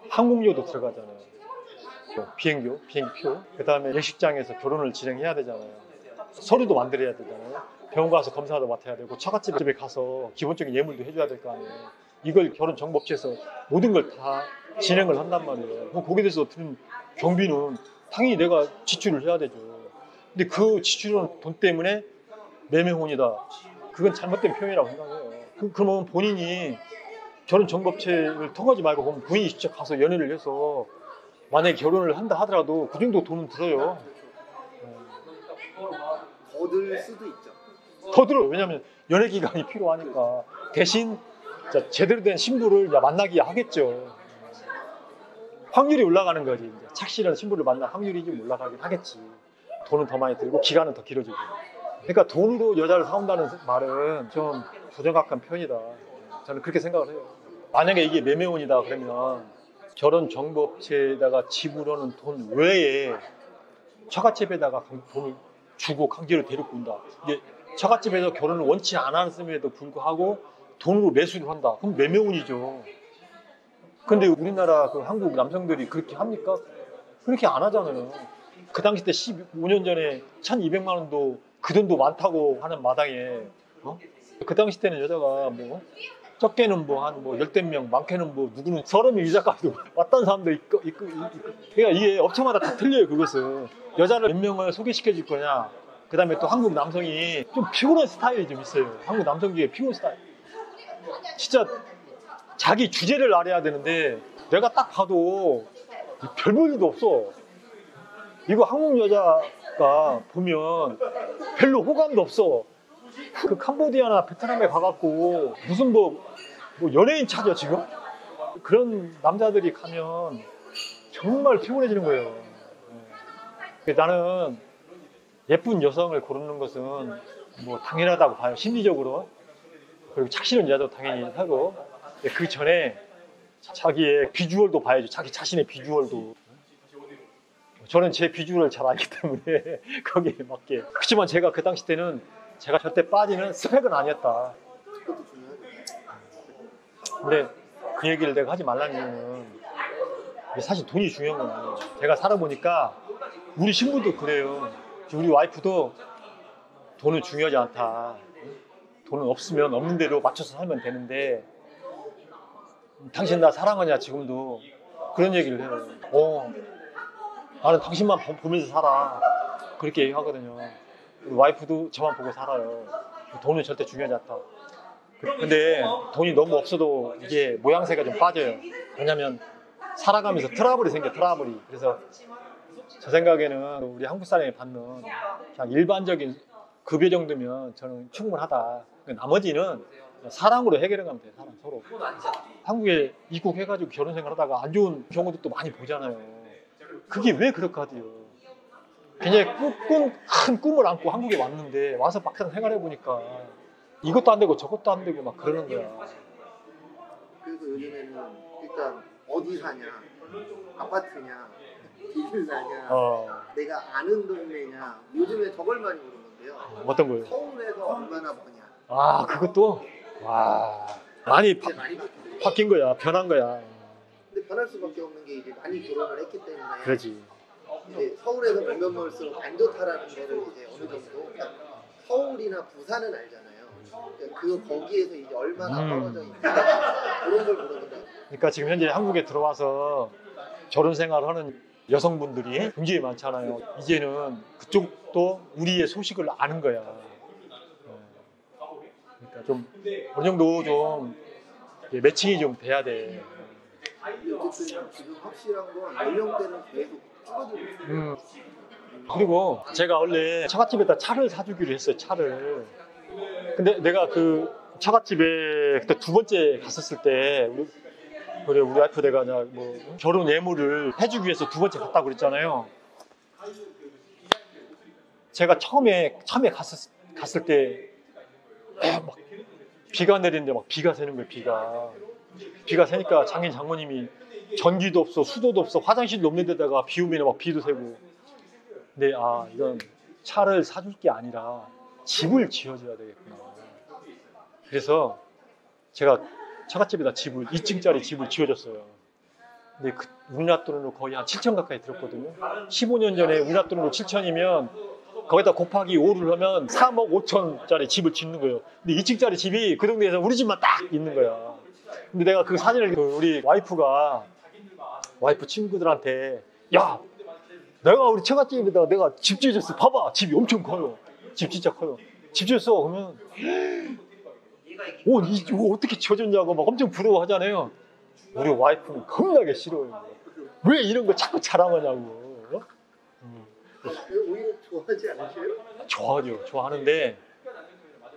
항공료도 들어가잖아요. 비행기표. 그 다음에 예식장에서 결혼을 진행해야 되잖아요. 서류도 만들어야 되잖아요. 병원 가서 검사도 맡아야 되고 처갓집에 가서 기본적인 예물도 해줘야 될 거 아니에요. 이걸 결혼정보업체에서 모든 걸 다 진행을 한단 말이에요. 그럼 거기에 대해서 드는 경비는 당연히 내가 지출을 해야 되죠. 근데 그 지출은 돈 때문에 매매혼이다. 그건 잘못된 표현이라고 생각해요. 그러면 본인이 결혼정보업체를 통하지 말고 그럼 본인이 직접 가서 연애를 해서 만약에 결혼을 한다 하더라도 그 정도 돈은 들어요. 더 들 수도 있죠. 더 들어요. 왜냐하면 연애 기간이 필요하니까. 대신 제대로 된 신부를 만나기 하겠죠. 확률이 올라가는 거지. 이제 착실한 신부를 만날 확률이 좀 올라가긴 하겠지. 돈은 더 많이 들고 기간은 더 길어지고. 그러니까 돈으로 여자를 사온다는 말은 좀 부정확한 표현이다. 저는 그렇게 생각을 해요. 만약에 이게 매매혼이다 그러면 결혼정보업체에다가 지불하는 돈 외에 처갓집에다가 돈을 주고 강제로 데리고 온다. 이게 처갓집에서 결혼을 원치 않았음에도 불구하고 돈으로 매수를 한다. 그럼 매매운이죠. 근데 우리나라 그 한국 남성들이 그렇게 합니까? 그렇게 안 하잖아요. 그 당시 때 15년 전에 1200만 원도 그 돈도 많다고 하는 마당에 그 당시 때는 여자가 뭐 적게는 뭐 한 뭐 열댓 명, 많게는 뭐 누구는 30명 이자까지도 왔다는 사람도 있고. 그러니까 이게 업체마다 다 틀려요. 그것은 여자를 몇 명을 소개시켜 줄 거냐. 그 다음에 또 한국 남성이 좀 피곤한 스타일이 좀 있어요. 한국 남성 중에 피곤한 스타일. 진짜 자기 주제를 알아야 되는데 내가 딱 봐도 별 볼 일도 없어. 이거 한국 여자가 보면 별로 호감도 없어. 그 캄보디아나 베트남에 가갖고 무슨 뭐 연예인 찾아 지금? 그런 남자들이 가면 정말 피곤해지는 거예요. 나는 예쁜 여성을 고르는 것은 뭐 당연하다고 봐요. 심리적으로. 그리고 착실한 여자도 당연히 하고 그 전에 자기의 비주얼도 봐야죠. 자기 자신의 비주얼도. 저는 제 비주얼을 잘 알기 때문에 거기에 맞게. 그렇지만 제가 그 당시 때는 제가 절대 빠지는 스펙은 아니었다. 근데 그 얘기를 내가 하지 말라는 이유는 사실 돈이 중요한 건 아니에요. 제가 살아보니까 우리 신부도 그래요. 우리 와이프도 돈은 중요하지 않다. 돈은 없으면 없는 대로 맞춰서 살면 되는데 당신 나 사랑하냐 지금도 그런 얘기를 해요. 나는 당신만 보면서 살아. 그렇게 얘기하거든요. 우리 와이프도 저만 보고 살아요. 돈은 절대 중요하지 않다. 근데 돈이 너무 없어도 이게 모양새가 좀 빠져요. 왜냐면 살아가면서 트러블이 생겨, 트러블이. 그래서 제 생각에는 우리 한국 사람이 받는 그냥 일반적인 급여 정도면 저는 충분하다. 나머지는 사랑으로 해결해 가면 돼요. 사랑 서로. 한국에 입국해가지고 결혼 생활하다가 안 좋은 경우도 또 많이 보잖아요. 그게 왜 그럴까요? 굉장히 큰 꿈을 안고 한국에 왔는데 와서 막상 생활해 보니까 이것도 안 되고 저것도 안 되고 막 그러는 거야. 그래서 요즘에는 일단 어디 사냐, 아파트냐, 빌라냐, 내가 아는 동네냐, 요즘에 저걸 많이 물어보는데요. 어떤 거요? 서울에서 얼마나 버냐. 아, 그것도 많이 바뀐 거야, 변한 거야. 근데 변할 수밖에 없는 게 이제 많이 결혼을 했기 때문에. 그렇지. 이제 서울에서 몇몇 멀수록 안 좋다라는 거를 이제 어느 정도 서울이나 부산은 알잖아요. 그 거기에서 이제 얼마나 떨어져 있냐 그런 걸 물어본다. 그러니까 지금 현재 한국에 들어와서 결혼 생활하는 여성분들이 굉장히 많잖아요. 이제는 그쪽도 우리의 소식을 아는 거야. 그러니까 좀 어느 정도 좀 매칭이 좀 돼야 돼. 어쨌든 지금 확실한 건 연령대는 계속 줄어들고 있어요. 그리고 제가 원래 처갓집에다 차를 사주기로 했어요. 차를. 근데 내가 그 처갓집에 그때 두 번째 갔었을 때 우리 와이프 내가 뭐 결혼 예물을 해주기 위해서 두 번째 갔다고 그랬잖아요. 제가 처음에 갔을 때 막 비가 내리는데 막 비가 새는 거예요. 비가 새니까 장모님이 전기도 없어, 수도도 없어, 화장실도 없는 데다가 비 오면 막 비도 새고. 근데 이건 차를 사줄 게 아니라 집을 지어줘야 되겠구나. 그래서 제가 처갓집에다 2층짜리 집을 지어줬어요. 근데 우리나라 돈으로 거의 한 7천 가까이 들었거든요. 15년 전에 우리나라 돈으로 7천이면 거기다 곱하기 5를 하면 3억 5천짜리 집을 짓는 거예요. 근데 2층짜리 집이 그 동네에서 우리 집만 딱 있는 거야. 근데 내가 그 사진을 우리 와이프 친구들한테 야, 내가 우리 처갓집에다 내가 집 지어줬어. 봐봐, 집이 엄청 커요. 집 진짜 커요. 집 지었어. 그러면 이거 어떻게 지어줬냐고 막 엄청 부러워하잖아요. 우리 와이프는 겁나게 싫어요. 왜 이런 거 자꾸 자랑하냐고. 오히려 좋아하지 않으세요? 좋아하죠. 좋아하는데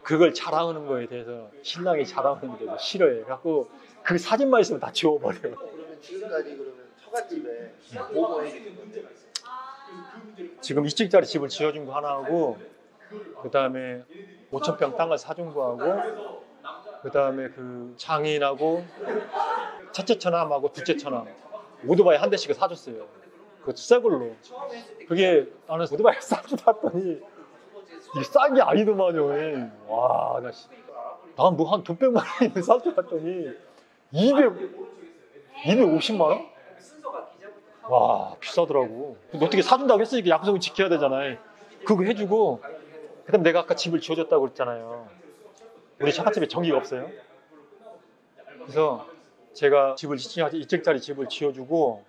그걸 자랑하는 거에 대해서 신랑이 자랑하는 게 대해서 싫어해. 그래갖고 그 사진만 있으면 다 지워버려요. 그러면 지금까지 처갓집에 뭐 해주신 건데? 지금 2층짜리 집을 지어준 거 하나 하고 그 다음에 5,000평 땅을 사준 거 하고 그 다음에 그 장인하고 첫째 처남하고 둘째 처남 오토바이 한 대씩을 사줬어요. 그 새 걸로. 그게 나는 오토바이 싸주다 했더니 이게 싼 게 아니더만요. 와, 나 난 뭐 한 돈 100만 원이면 살 줄 알았더니 250만 원? 와, 비싸더라고. 근데 어떻게 사준다고 했으니까 약속은 지켜야 되잖아요. 그거 해주고, 그 다음에 내가 아까 집을 지어줬다고 그랬잖아요. 우리 처갓집에 전기가 없어요. 그래서 제가 집을 2층짜리 집을 지어주고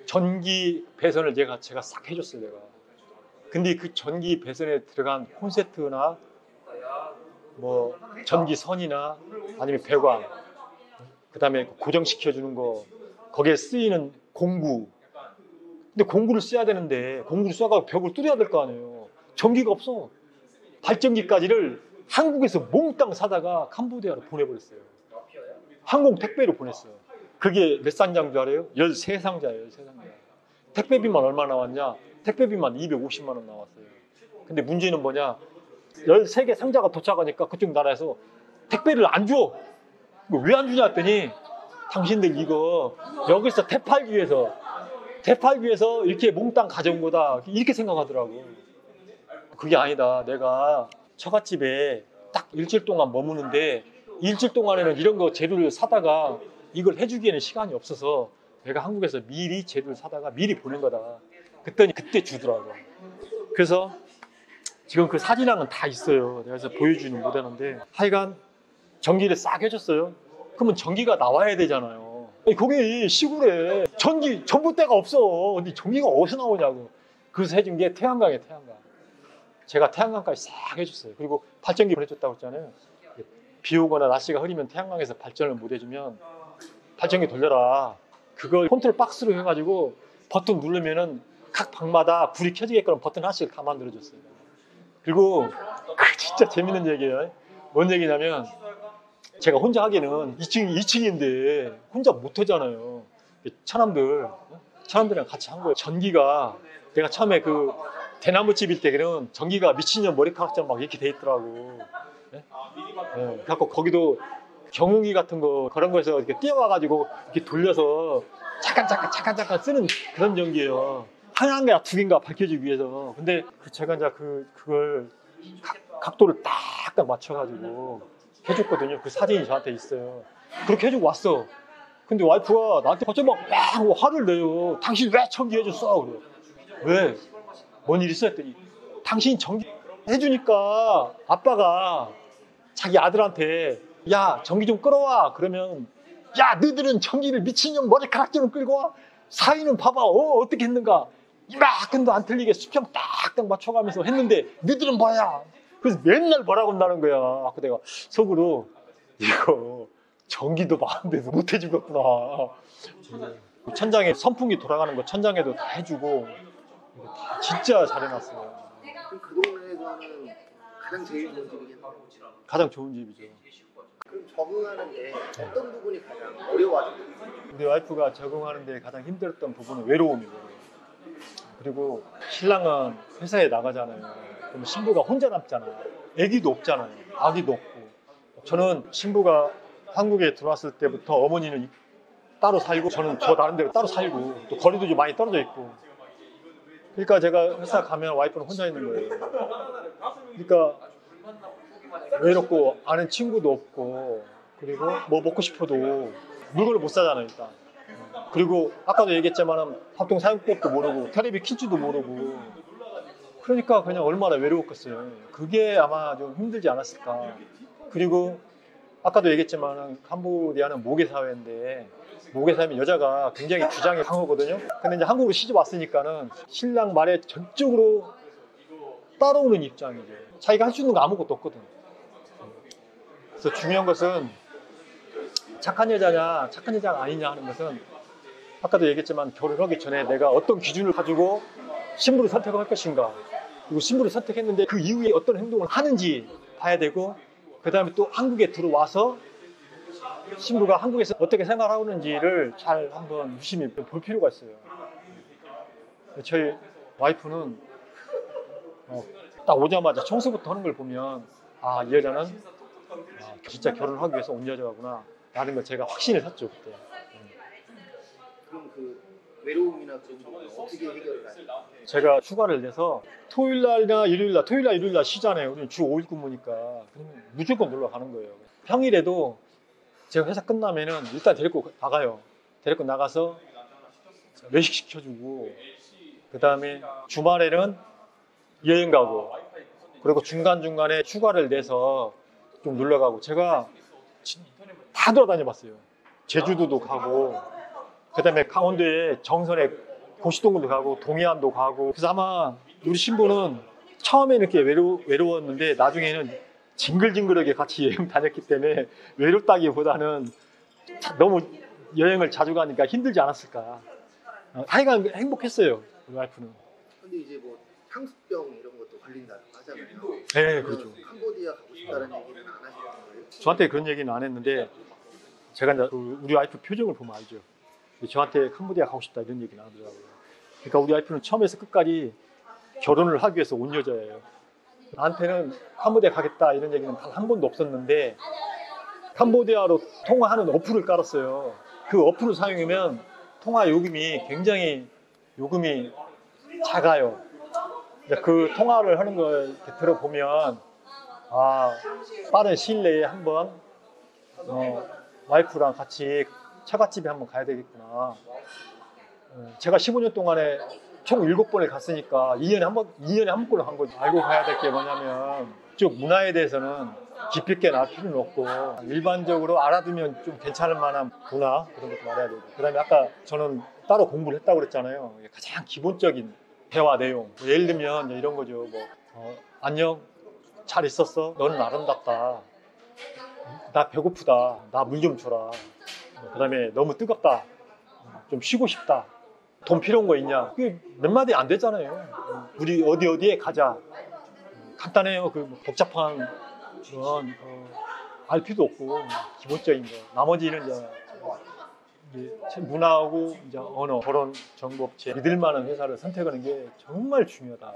전기 배선을 제가 싹 해줬어요. 내가. 근데 그 전기 배선에 들어간 콘센트나 뭐 전기선이나 아니면 배관, 그 다음에 고정시켜주는 거, 거기에 쓰이는 공구. 근데 공구를 써야 되는데 공구를 써가지고 벽을 뚫어야 될 거 아니에요. 전기가 없어. 발전기까지를 한국에서 몽땅 사다가 캄보디아로 보내버렸어요. 항공 택배로 보냈어요. 그게 몇 상자인 줄 알아요? 13상자예요. 13상자. 택배비만 얼마 나왔냐? 택배비만 250만 원 나왔어요. 근데 문제는 뭐냐? 13개 상자가 도착하니까 그쪽 나라에서 택배를 안 줘. 왜 안 주냐 했더니 당신들 이거 여기서 대팔기 위해서 이렇게 몽땅 가져온 거다. 이렇게 생각하더라고. 그게 아니다. 내가 처갓집에 딱 일주일 동안 머무는데 일주일 동안에는 이런 거 재료를 사다가 이걸 해주기에는 시간이 없어서 내가 한국에서 미리 재료를 사다가 미리 보낸 거다. 그랬더니 그때 주더라고. 그래서 지금 그 사진랑은 다 있어요. 내가 그래서 보여주지는 못하는데 하여간 전기를 싹 해줬어요. 그러면 전기가 나와야 되잖아요. 거기 시골에 전봇대가 없어. 근데 전기가 어디서 나오냐고. 그래서 해준 게 태양광이에요. 태양광. 제가 태양광까지 싹 해줬어요. 그리고 발전기 보내줬다고 했잖아요. 비 오거나 날씨가 흐리면 태양광에서 발전을 못 해주면 발전기 돌려라. 그걸 컨트롤 박스로 해가지고 버튼 누르면은 각 방마다 불이 켜지게끔 버튼 하나씩 다 만들어줬어요. 그리고 진짜 재밌는 얘기예요. 뭔 얘기냐면 제가 혼자 하기에는 2층인데 혼자 못 하잖아요. 차남들이랑 같이 한 거예요. 전기가 내가 처음에 그 대나무집일 때는 전기가 미친년 머리카락처럼 막 이렇게 돼 있더라고. 네? 네. 그래서 거기도 경운기 같은 거 그런 거에서 이렇게 뛰어와가지고 이렇게 돌려서 잠깐 쓰는 그런 전기예요. 한 개나 두 개인가 밝혀주기 위해서. 근데 제가 이제 그걸 각도를 딱딱 맞춰가지고 해줬거든요. 그 사진이 저한테 있어요. 그렇게 해주고 왔어. 근데 와이프가 나한테 갑자기 막 화를 내요. 당신 왜 전기 해줬어? 그래요. 왜? 뭔 일 있어? 했더니 당신 전기 해주니까 아빠가 자기 아들한테 야 전기 좀 끌어와. 그러면 야 너희들은 전기를 미친년 머리카락처럼 끌고 와. 사위는 봐봐 어떻게 했는가. 이만큼도 안 틀리게 수평 딱딱 맞춰가면서 했는데 너희들은 뭐야. 그래서 맨날 뭐라고 한다는 거야. 아까 내가 속으로 이거 전기도 많은데도 못 해주겠구나. 천장에 선풍기 돌아가는 거 천장에도 다 해주고 다 진짜 잘해놨어요. 그 동네에서는 가장 제일 좋은 집이겠네요. 가장 좋은 집이죠. 그럼 적응하는데 어떤 부분이 가장 어려워하시나요? 우리 와이프가 적응하는데 가장 힘들었던 부분은 외로움이에요. 그리고 신랑은 회사에 나가잖아요. 그럼 신부가 혼자 남잖아. 아기도 없잖아요. 아기도 없고. 저는 신부가 한국에 들어왔을 때부터 어머니는 따로 살고 저는 저 나름대로 따로 살고 또 거리도 좀 많이 떨어져 있고. 그러니까 제가 회사 가면 와이프는 혼자 있는 거예요. 그러니까 외롭고 아는 친구도 없고 그리고 뭐 먹고 싶어도 물건을 못 사잖아요. 일단. 그리고 아까도 얘기했지만 합동 사용법도 모르고 테레비 킬지도 모르고 그러니까 그냥 얼마나 외로웠겠어요. 그게 아마 좀 힘들지 않았을까. 그리고 아까도 얘기했지만 캄보디아는 모계 사회인데 모계 사회면 여자가 굉장히 주장이 강하거든요. 근데 이제 한국으로 시집 왔으니까는 신랑 말에 전적으로 따라오는 입장이죠. 자기가 할 수 있는 거 아무것도 없거든. 그래서 중요한 것은 착한 여자냐 착한 여자가 아니냐 하는 것은 아까도 얘기했지만 결혼하기 전에 내가 어떤 기준을 가지고 신부를 선택할 것인가, 그리고 신부를 선택했는데 그 이후에 어떤 행동을 하는지 봐야 되고, 그 다음에 또 한국에 들어와서 신부가 한국에서 어떻게 생활하고 있는지를 잘 한번 유심히 볼 필요가 있어요. 저희 와이프는 딱 오자마자 청소부터 하는 걸 보면 이 여자는 진짜 결혼하기 위해서 온 여자구나 라는 걸 제가 확신을 샀죠. 그때. 그럼 그 외로움이나 일이나 그런 부분을 어떻게 해결을 하세요? 제가 휴가를 내서 토요일날이나 일요일날, 토요일날 일요일날 쉬잖아요. 우리는 주 5일 근무니까 그러면 무조건 놀러 가는 거예요. 평일에도 제가 회사 끝나면은 일단 데리고 나가요. 데리고 나가서 외식 시켜주고, 그 다음에 주말에는 여행 가고, 그리고 중간중간에 휴가를 내서 좀 놀러 가고. 제가 다 돌아다녀 봤어요. 제주도도 가고, 그 다음에 강원도에 정선에 고시동도 가고, 동해안도 가고. 그래서 아마 우리 신부는 처음에 이렇게 외로웠는데 나중에는 징글징글하게 같이 여행 다녔기 때문에 외롭다기보다는 너무 여행을 자주 가니까 힘들지 않았을까. 하여간 행복했어요, 우리 와이프는. 근데 이제 뭐 향수병 이런 것도 걸린다고 하잖아요. 네, 그렇죠. 캄보디아 가고 싶다는 얘기는 안 하시는 거예요? 저한테 그런 얘기는 안 했는데, 제가 이제 우리 와이프 표정을 보면 알죠. 저한테 캄보디아 가고 싶다 이런 얘기는 안 하더라고요. 그러니까 우리 와이프는 처음에서 끝까지 결혼을 하기 위해서 온 여자예요. 나한테는 캄보디아 가겠다 이런 얘기는 단 한 번도 없었는데, 캄보디아로 통화하는 어플을 깔았어요. 그 어플을 사용하면 통화 요금이 굉장히 요금이 작아요. 그 통화를 하는 걸 이렇게 들어보면, 아, 빠른 시일 내에 한번 와이프랑 같이 처갓집에 한번 가야 되겠구나. 제가 15년 동안에 총 7번을 갔으니까 2년에 한 번꼴로 간 거죠. 알고 가야 될 게 뭐냐면, 쭉 문화에 대해서는 깊이 있게 알 필요는 없고, 일반적으로 알아두면 좀 괜찮을 만한 문화, 그런 것도 알아야 되고. 그 다음에 아까 저는 따로 공부를 했다고 그랬잖아요. 가장 기본적인 대화 내용. 예를 들면 이런 거죠. 안녕, 잘 있었어? 너는 아름답다. 나 배고프다. 나 물 좀 줘라. 그 다음에 너무 뜨겁다. 좀 쉬고 싶다. 돈 필요한 거 있냐? 그게 몇 마디 안 되잖아요. 우리 어디에 가자. 간단해요. 그 복잡한 그런 알 필요도 없고 기본적인 거. 나머지는 이제 문화하고 이제 언어, 결혼 정보업체, 믿을 만한 회사를 선택하는 게 정말 중요하다.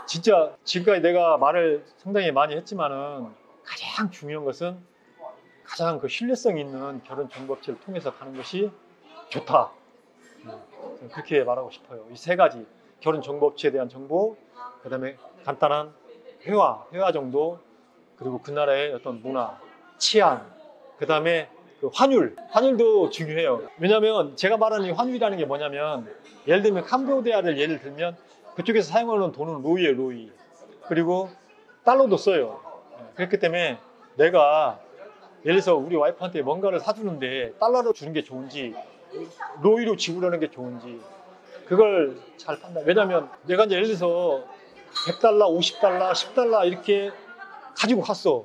진짜 지금까지 내가 말을 상당히 많이 했지만은 가장 중요한 것은 가장 그 신뢰성 있는 결혼 정보업체를 통해서 가는 것이 좋다. 그렇게 말하고 싶어요. 이 세 가지, 결혼 정보업체에 대한 정보, 그 다음에 간단한 회화 정도, 그리고 그 나라의 어떤 문화, 치안, 그 다음에 그 환율도 중요해요. 왜냐하면 제가 말하는 이 환율이라는 게 뭐냐면, 예를 들면 캄보디아를 예를 들면 그쪽에서 사용하는 돈은 로이예요, 로이. 그리고 달러도 써요. 그렇기 때문에 내가 예를 들어서 우리 와이프한테 뭔가를 사주는데 달러로 주는 게 좋은지 로이로 지불하는 게 좋은지 그걸 잘 판단. 왜냐면 내가 이제 예를 들어서 100달러, 50달러, 10달러 이렇게 가지고 갔어.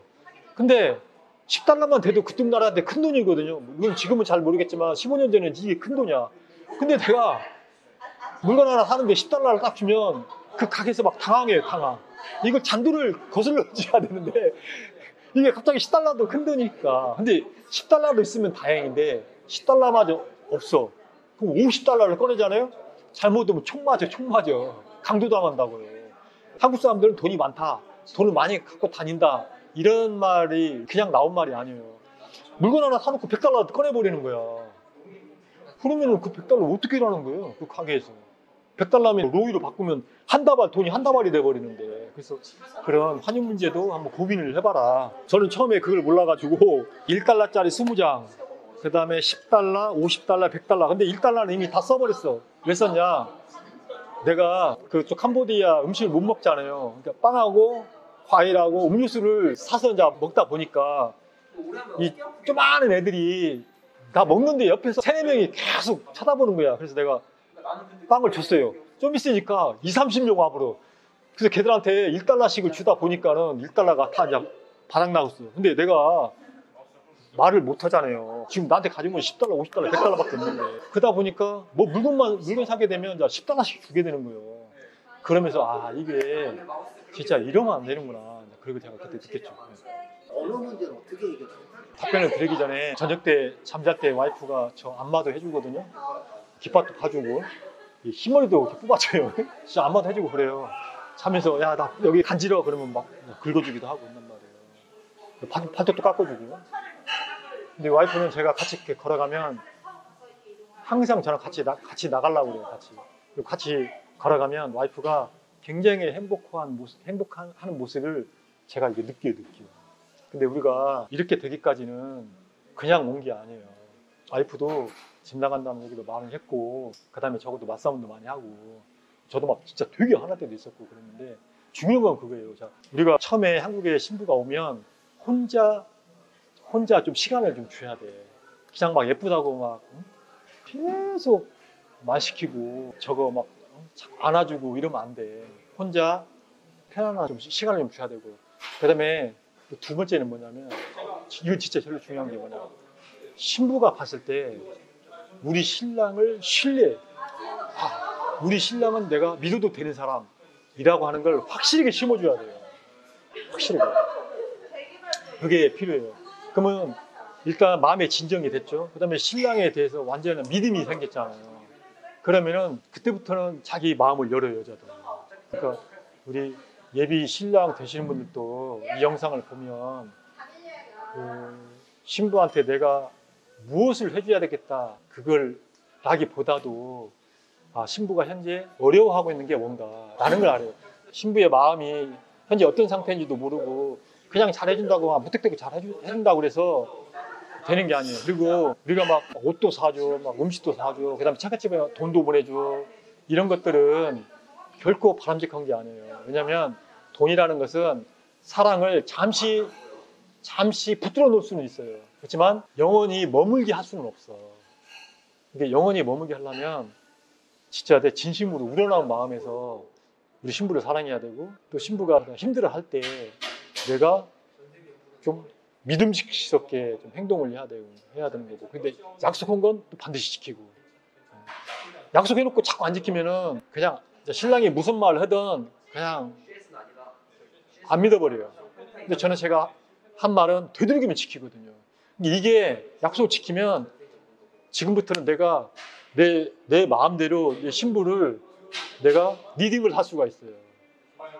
근데 10달러만 돼도 그쪽 나라한테 큰 돈이거든요. 물론 지금은 잘 모르겠지만 15년 전에는 이게 큰 돈이야. 근데 내가 물건 하나 사는데 10달러를 딱 주면 그 가게에서 막 당황해요, 당황. 이걸 잔돈을 거슬러 줘야 되는데 이게 갑자기 10달러도 큰 돈이니까. 근데 10달러도 있으면 다행인데 10달러마저 없어. 그럼 50달러를 꺼내잖아요? 잘못하면 총 맞아. 강도당한다고요. 한국 사람들은 돈이 많다. 돈을 많이 갖고 다닌다. 이런 말이 그냥 나온 말이 아니에요. 물건 하나 사놓고 100달러 꺼내버리는 거야. 그러면 그 100달러 어떻게 일하는 거예요? 그 가게에서. 100달러면 로이로 바꾸면 돈이 한 다발이 돼버리는데. 그래서 그런 환율 문제도 한번 고민을 해봐라. 저는 처음에 그걸 몰라가지고 1달러짜리 20장, 그 다음에 10달러, 50달러, 100달러. 근데 1달러는 이미 다 써버렸어. 왜 썼냐? 내가 그쪽 캄보디아 음식을 못 먹잖아요. 그러니까 빵하고 과일하고 음료수를 사서 이제 먹다 보니까 이 조그마한 애들이 다 먹는데 옆에서 3-4명이 계속 쳐다보는 거야. 그래서 내가 빵을 줬어요. 좀 있으니까 20-30명 와버려. 그래서 걔들한테 1달러씩을 주다 보니까는 1달러가 다 이제 바닥나갔어요. 근데 내가 말을 못 하잖아요. 지금 나한테 가진 건 10달러, 50달러, 100달러밖에 없는데. 그러다 보니까 뭐 물건 사게 되면 이제 10달러씩 주게 되는 거예요. 그러면서 이게 진짜 이러면 안 되는구나. 그리고 제가 그때 느꼈죠. 언어 문제는 어떻게 해결해요? 답변을 드리기 전에 저녁 때 잠잘 때 와이프가 저 안마도 해주거든요. 깃밥도 봐주고 흰머리도 이렇게 뽑아줘요. 진짜 안마도 해주고 그래요. 자면서 야 나 여기 간지러워 그러면 막 긁어주기도 하고 있단 말이에요. 팔뚝도 깎아주고. 근데 와이프는 제가 같이 이렇게 걸어가면 항상 저랑 같이 나가려고 그래요. 그리고 같이 걸어가면 와이프가 굉장히 행복하는 모습을 제가 이게 느껴요. 근데 우리가 이렇게 되기까지는 그냥 온 게 아니에요. 와이프도 집 나간다는 얘기도 많이 했고, 그 다음에 저것도 맞싸움도 많이 하고, 저도 막 진짜 되게 화날 때도 있었고 그랬는데, 중요한 건 그거예요. 자, 우리가 처음에 한국에 신부가 오면 혼자 좀 시간을 좀 줘야 돼. 그냥 막 예쁘다고 막 계속 말 시키고 저거 막 안아주고 이러면 안 돼. 혼자 편안한 좀 시간을 좀 줘야 되고. 그 다음에 두 번째는 뭐냐면, 이건 진짜 제일 중요한 게 뭐냐. 신부가 봤을 때 우리 신랑을 신뢰해. 우리 신랑은 내가 믿어도 되는 사람이라고 하는 걸 확실하게 심어줘야 돼요. 확실하게. 그게 필요해요. 그러면 일단 마음의 진정이 됐죠. 그 다음에 신랑에 대해서 완전한 믿음이 생겼잖아요. 그러면은 그때부터는 자기 마음을 열어요, 여자도. 그러니까 우리 예비 신랑 되시는 분들도 이 영상을 보면 신부한테 내가 무엇을 해줘야 되겠다, 그걸 라기보다도 신부가 현재 어려워하고 있는 게 뭔가라는 걸 알아요. 신부의 마음이 현재 어떤 상태인지도 모르고 그냥 잘해준다고 무턱대고 잘해준다고 그래서 되는 게 아니에요. 그리고 우리가 막 옷도 사줘, 막 음식도 사줘, 그 다음에 차갓집에 돈도 보내줘, 이런 것들은 결코 바람직한 게 아니에요. 왜냐하면 돈이라는 것은 사랑을 잠시 붙들어 놓을 수는 있어요. 그렇지만 영원히 머물게 할 수는 없어. 그러니까 영원히 머물게 하려면 진짜 내 진심으로 우러나온 마음에서 우리 신부를 사랑해야 되고, 또 신부가 힘들어할 때 내가 좀 믿음직스럽게 좀 행동을 해야 되는 거고. 근데 약속한 건 또 반드시 지키고. 약속해놓고 자꾸 안 지키면은 그냥 신랑이 무슨 말을 하든 그냥 안 믿어버려요. 근데 제가 한 말은 되도록이면 지키거든요. 이게 약속을 지키면 지금부터는 내가 내 마음대로 내 신부를 내가 리딩을 할 수가 있어요.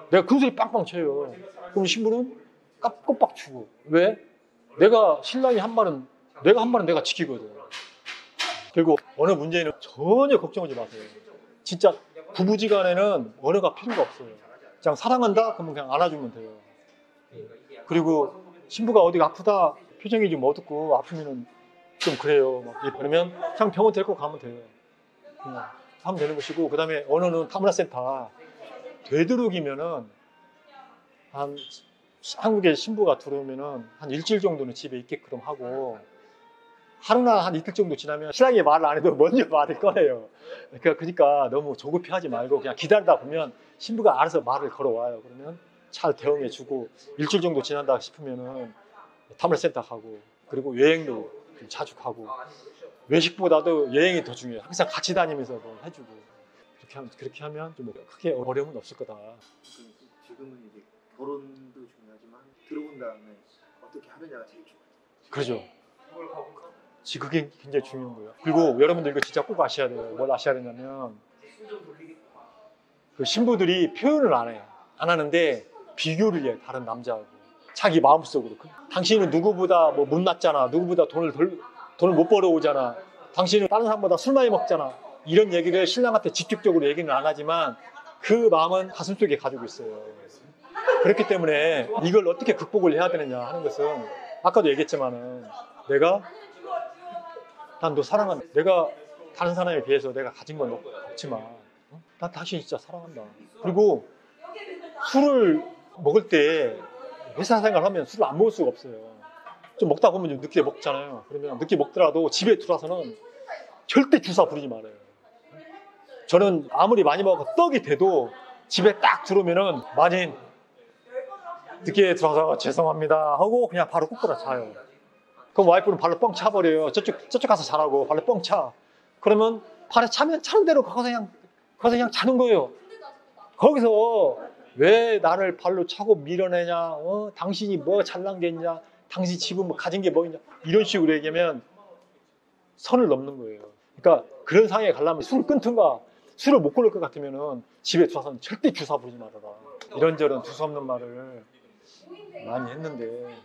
내가 금슬이 빵빵 쳐요. 그럼 신부는 꼬박 추고. 왜? 신랑이 한 말은 내가 지키거든. 그리고 언어 문제는 전혀 걱정하지 마세요. 진짜 부부지간에는 언어가 필요가 없어요. 그냥 사랑한다? 그러면 그냥 안아주면 돼요. 그리고 신부가 어디가 아프다, 표정이 좀 어둡고 아프면은 좀 그래요. 그러면 그냥 병원 데리고 가면 돼요. 하면 되는 것이고, 그 다음에 언어는 타문화센터 되도록이면은 한국에 신부가 들어오면은 한 일주일 정도는 집에 있게끔 하고, 하루나 한 이틀 정도 지나면 신랑이 말을 안 해도 먼저 말을 꺼내요. 그러니까 너무 조급해 하지 말고 그냥 기다리다 보면 신부가 알아서 말을 걸어와요. 그러면 잘 대응해주고, 일주일 정도 지난다 싶으면은 타문화센터 가고, 그리고 여행도 좀 자주 가고, 외식보다도 여행이 더 중요해요. 항상 같이 다니면서 뭐 해주고, 그렇게 하면 좀 크게 어려움은 없을 거다. 지금은 이제 결혼도 중요하지만 들어온 다음에 어떻게 하느냐가 제일 중요해요. 그렇죠. 지금 그게 굉장히 중요한 거예요. 그리고 여러분들 이거 진짜 꼭 아셔야 돼요. 뭘 아셔야 되냐면, 그 신부들이 표현을 안 해요. 안 하는데 비교를 해요. 다른 남자하고. 자기 마음속으로. 당신은 누구보다 뭐 못났잖아. 누구보다 돈을 못 벌어오잖아. 당신은 다른 사람보다 술 많이 먹잖아. 이런 얘기를 신랑한테 직접적으로 얘기는 안 하지만 그 마음은 가슴속에 가지고 있어요. 그렇기 때문에 이걸 어떻게 극복을 해야 되느냐 하는 것은, 아까도 얘기했지만은, 난 너 사랑한다. 내가 다른 사람에 비해서 내가 가진 건 없지만 난 당신 진짜 사랑한다. 그리고 술을 먹을 때, 회사 생활하면 술을 안 먹을 수가 없어요. 좀 먹다 보면 좀 늦게 먹잖아요. 그러면 늦게 먹더라도 집에 들어와서는 절대 주사 부리지 말아요. 저는 아무리 많이 먹어서 떡이 돼도 집에 딱 들어오면은 마님 늦게 들어와서 죄송합니다 하고 그냥 바로 꾹 자요. 그럼 와이프는 발로 뻥 차버려요. 저쪽 가서 자라고 발로 뻥 차. 그러면 발에 차면 차는 대로 거기서 그냥 자는 거예요. 거기서 왜 나를 발로 차고 밀어내냐, 당신이 뭐 잘난 게 있냐, 당신 집은 뭐 가진 게 뭐 있냐, 이런 식으로 얘기하면 선을 넘는 거예요. 그러니까 그런 상황에 가려면 술을 끊든가, 술을 못 끊을 것 같으면은 집에 들어와서는 절대 주사 부리지 말아라. 이런저런 두서없는 말을 많이 했는데,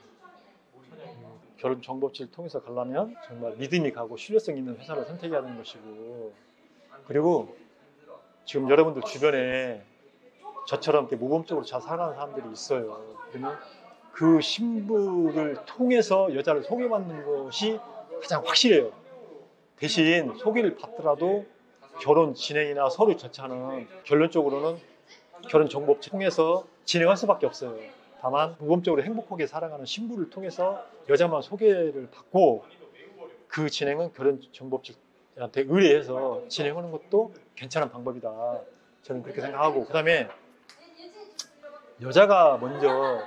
결혼 정보업체를 통해서 가려면 정말 믿음이 가고 신뢰성 있는 회사를 선택해야 되는 것이고, 그리고 지금 여러분들 주변에 저처럼 이렇게 모범적으로 잘 살아가는 사람들이 있어요. 그러면 그 신부를 통해서 여자를 소개받는 것이 가장 확실해요. 대신 소개를 받더라도 결혼 진행이나 서류 절차는 결론적으로는 결혼 정보업체 통해서 진행할 수밖에 없어요. 다만 모범적으로 행복하게 살아가는 신부를 통해서 여자만 소개를 받고 그 진행은 결혼 정보업체한테 의뢰해서 진행하는 것도 괜찮은 방법이다. 저는 그렇게 생각하고, 그 다음에 여자가 먼저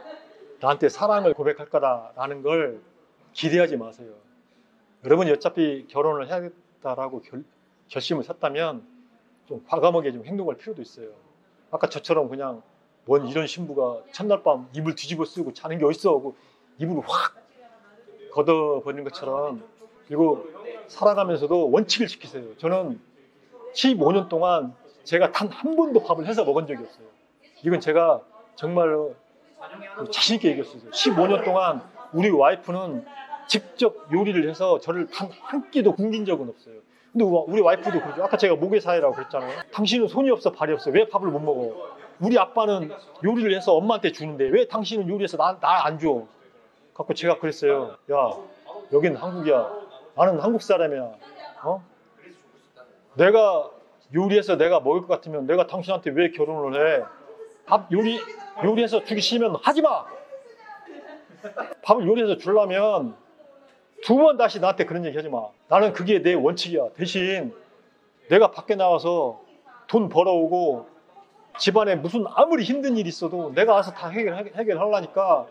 나한테 사랑을 고백할 거다라는 걸 기대하지 마세요. 여러분이 어차피 결혼을 해야겠다라고 결심을 샀다면 좀 과감하게 좀 행동할 필요도 있어요. 아까 저처럼 그냥 뭔 이런 신부가 첫날 밤 이불 뒤집어 쓰고 자는 게 어딨어 하고 이불을 확 걷어버리는 것처럼, 그리고 살아가면서도 원칙을 지키세요. 저는 15년 동안 제가 단 한 번도 밥을 해서 먹은 적이 없어요. 이건 제가 정말로 자신 있게 얘기했어요. 15년 동안 우리 와이프는 직접 요리를 해서 저를 단 한 끼도 굶긴 적은 없어요. 근데 우리 와이프도 그러죠. 아까 제가 모계사회라고 그랬잖아요. 당신은 손이 없어 발이 없어. 왜 밥을 못 먹어? 우리 아빠는 요리를 해서 엄마한테 주는데 왜 당신은 요리해서 나 안 줘? 갖고 제가 그랬어요. 야, 여긴 한국이야. 나는 한국 사람이야. 내가 요리해서 내가 먹을 것 같으면 내가 당신한테 왜 결혼을 해? 밥 요리해서 주기 싫으면 하지 마. 밥을 요리해서 주려면 두 번 다시 나한테 그런 얘기 하지 마. 나는 그게 내 원칙이야. 대신 내가 밖에 나와서 돈 벌어오고 집안에 무슨 아무리 힘든 일이 있어도 내가 와서 다 해결하려니까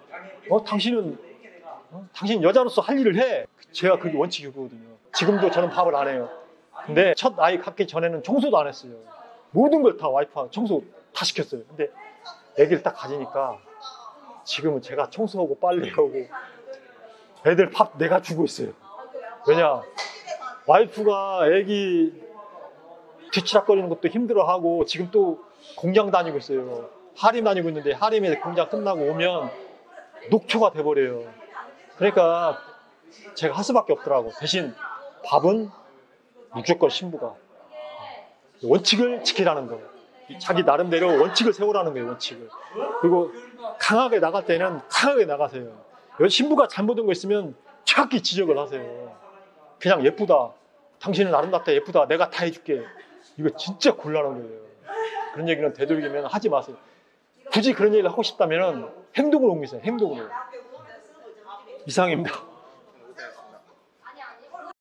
당신 여자로서 할 일을 해. 제가 그게 원칙이거든요. 지금도 저는 밥을 안 해요. 근데 첫 아이 갖기 전에는 청소도 안 했어요. 모든 걸 다 와이프가 청소 다 시켰어요. 근데 아기를 딱 가지니까 지금은 제가 청소하고 빨래하고 애들 밥 내가 주고 있어요. 왜냐? 와이프가 아기 뒤치락거리는 것도 힘들어하고 지금 또 공장 다니고 있어요. 하림 다니고 있는데 하림에 공장 끝나고 오면 녹초가 돼버려요. 그러니까 제가 할 수밖에 없더라고. 대신 밥은 무조건 신부가 원칙을 지키라는 거예요. 자기 나름대로 원칙을 세우라는 거예요. 원칙을. 그리고 강하게 나갈 때는 강하게 나가세요. 신부가 잘못한 거 있으면 정확히 지적을 하세요. 그냥 예쁘다, 당신은 아름답다, 예쁘다, 내가 다 해줄게, 이거 진짜 곤란한 거예요. 그런 얘기는 되도록이면 하지 마세요. 굳이 그런 얘기를 하고 싶다면 행동으로 옮기세요. 행동으로. 이상입니다.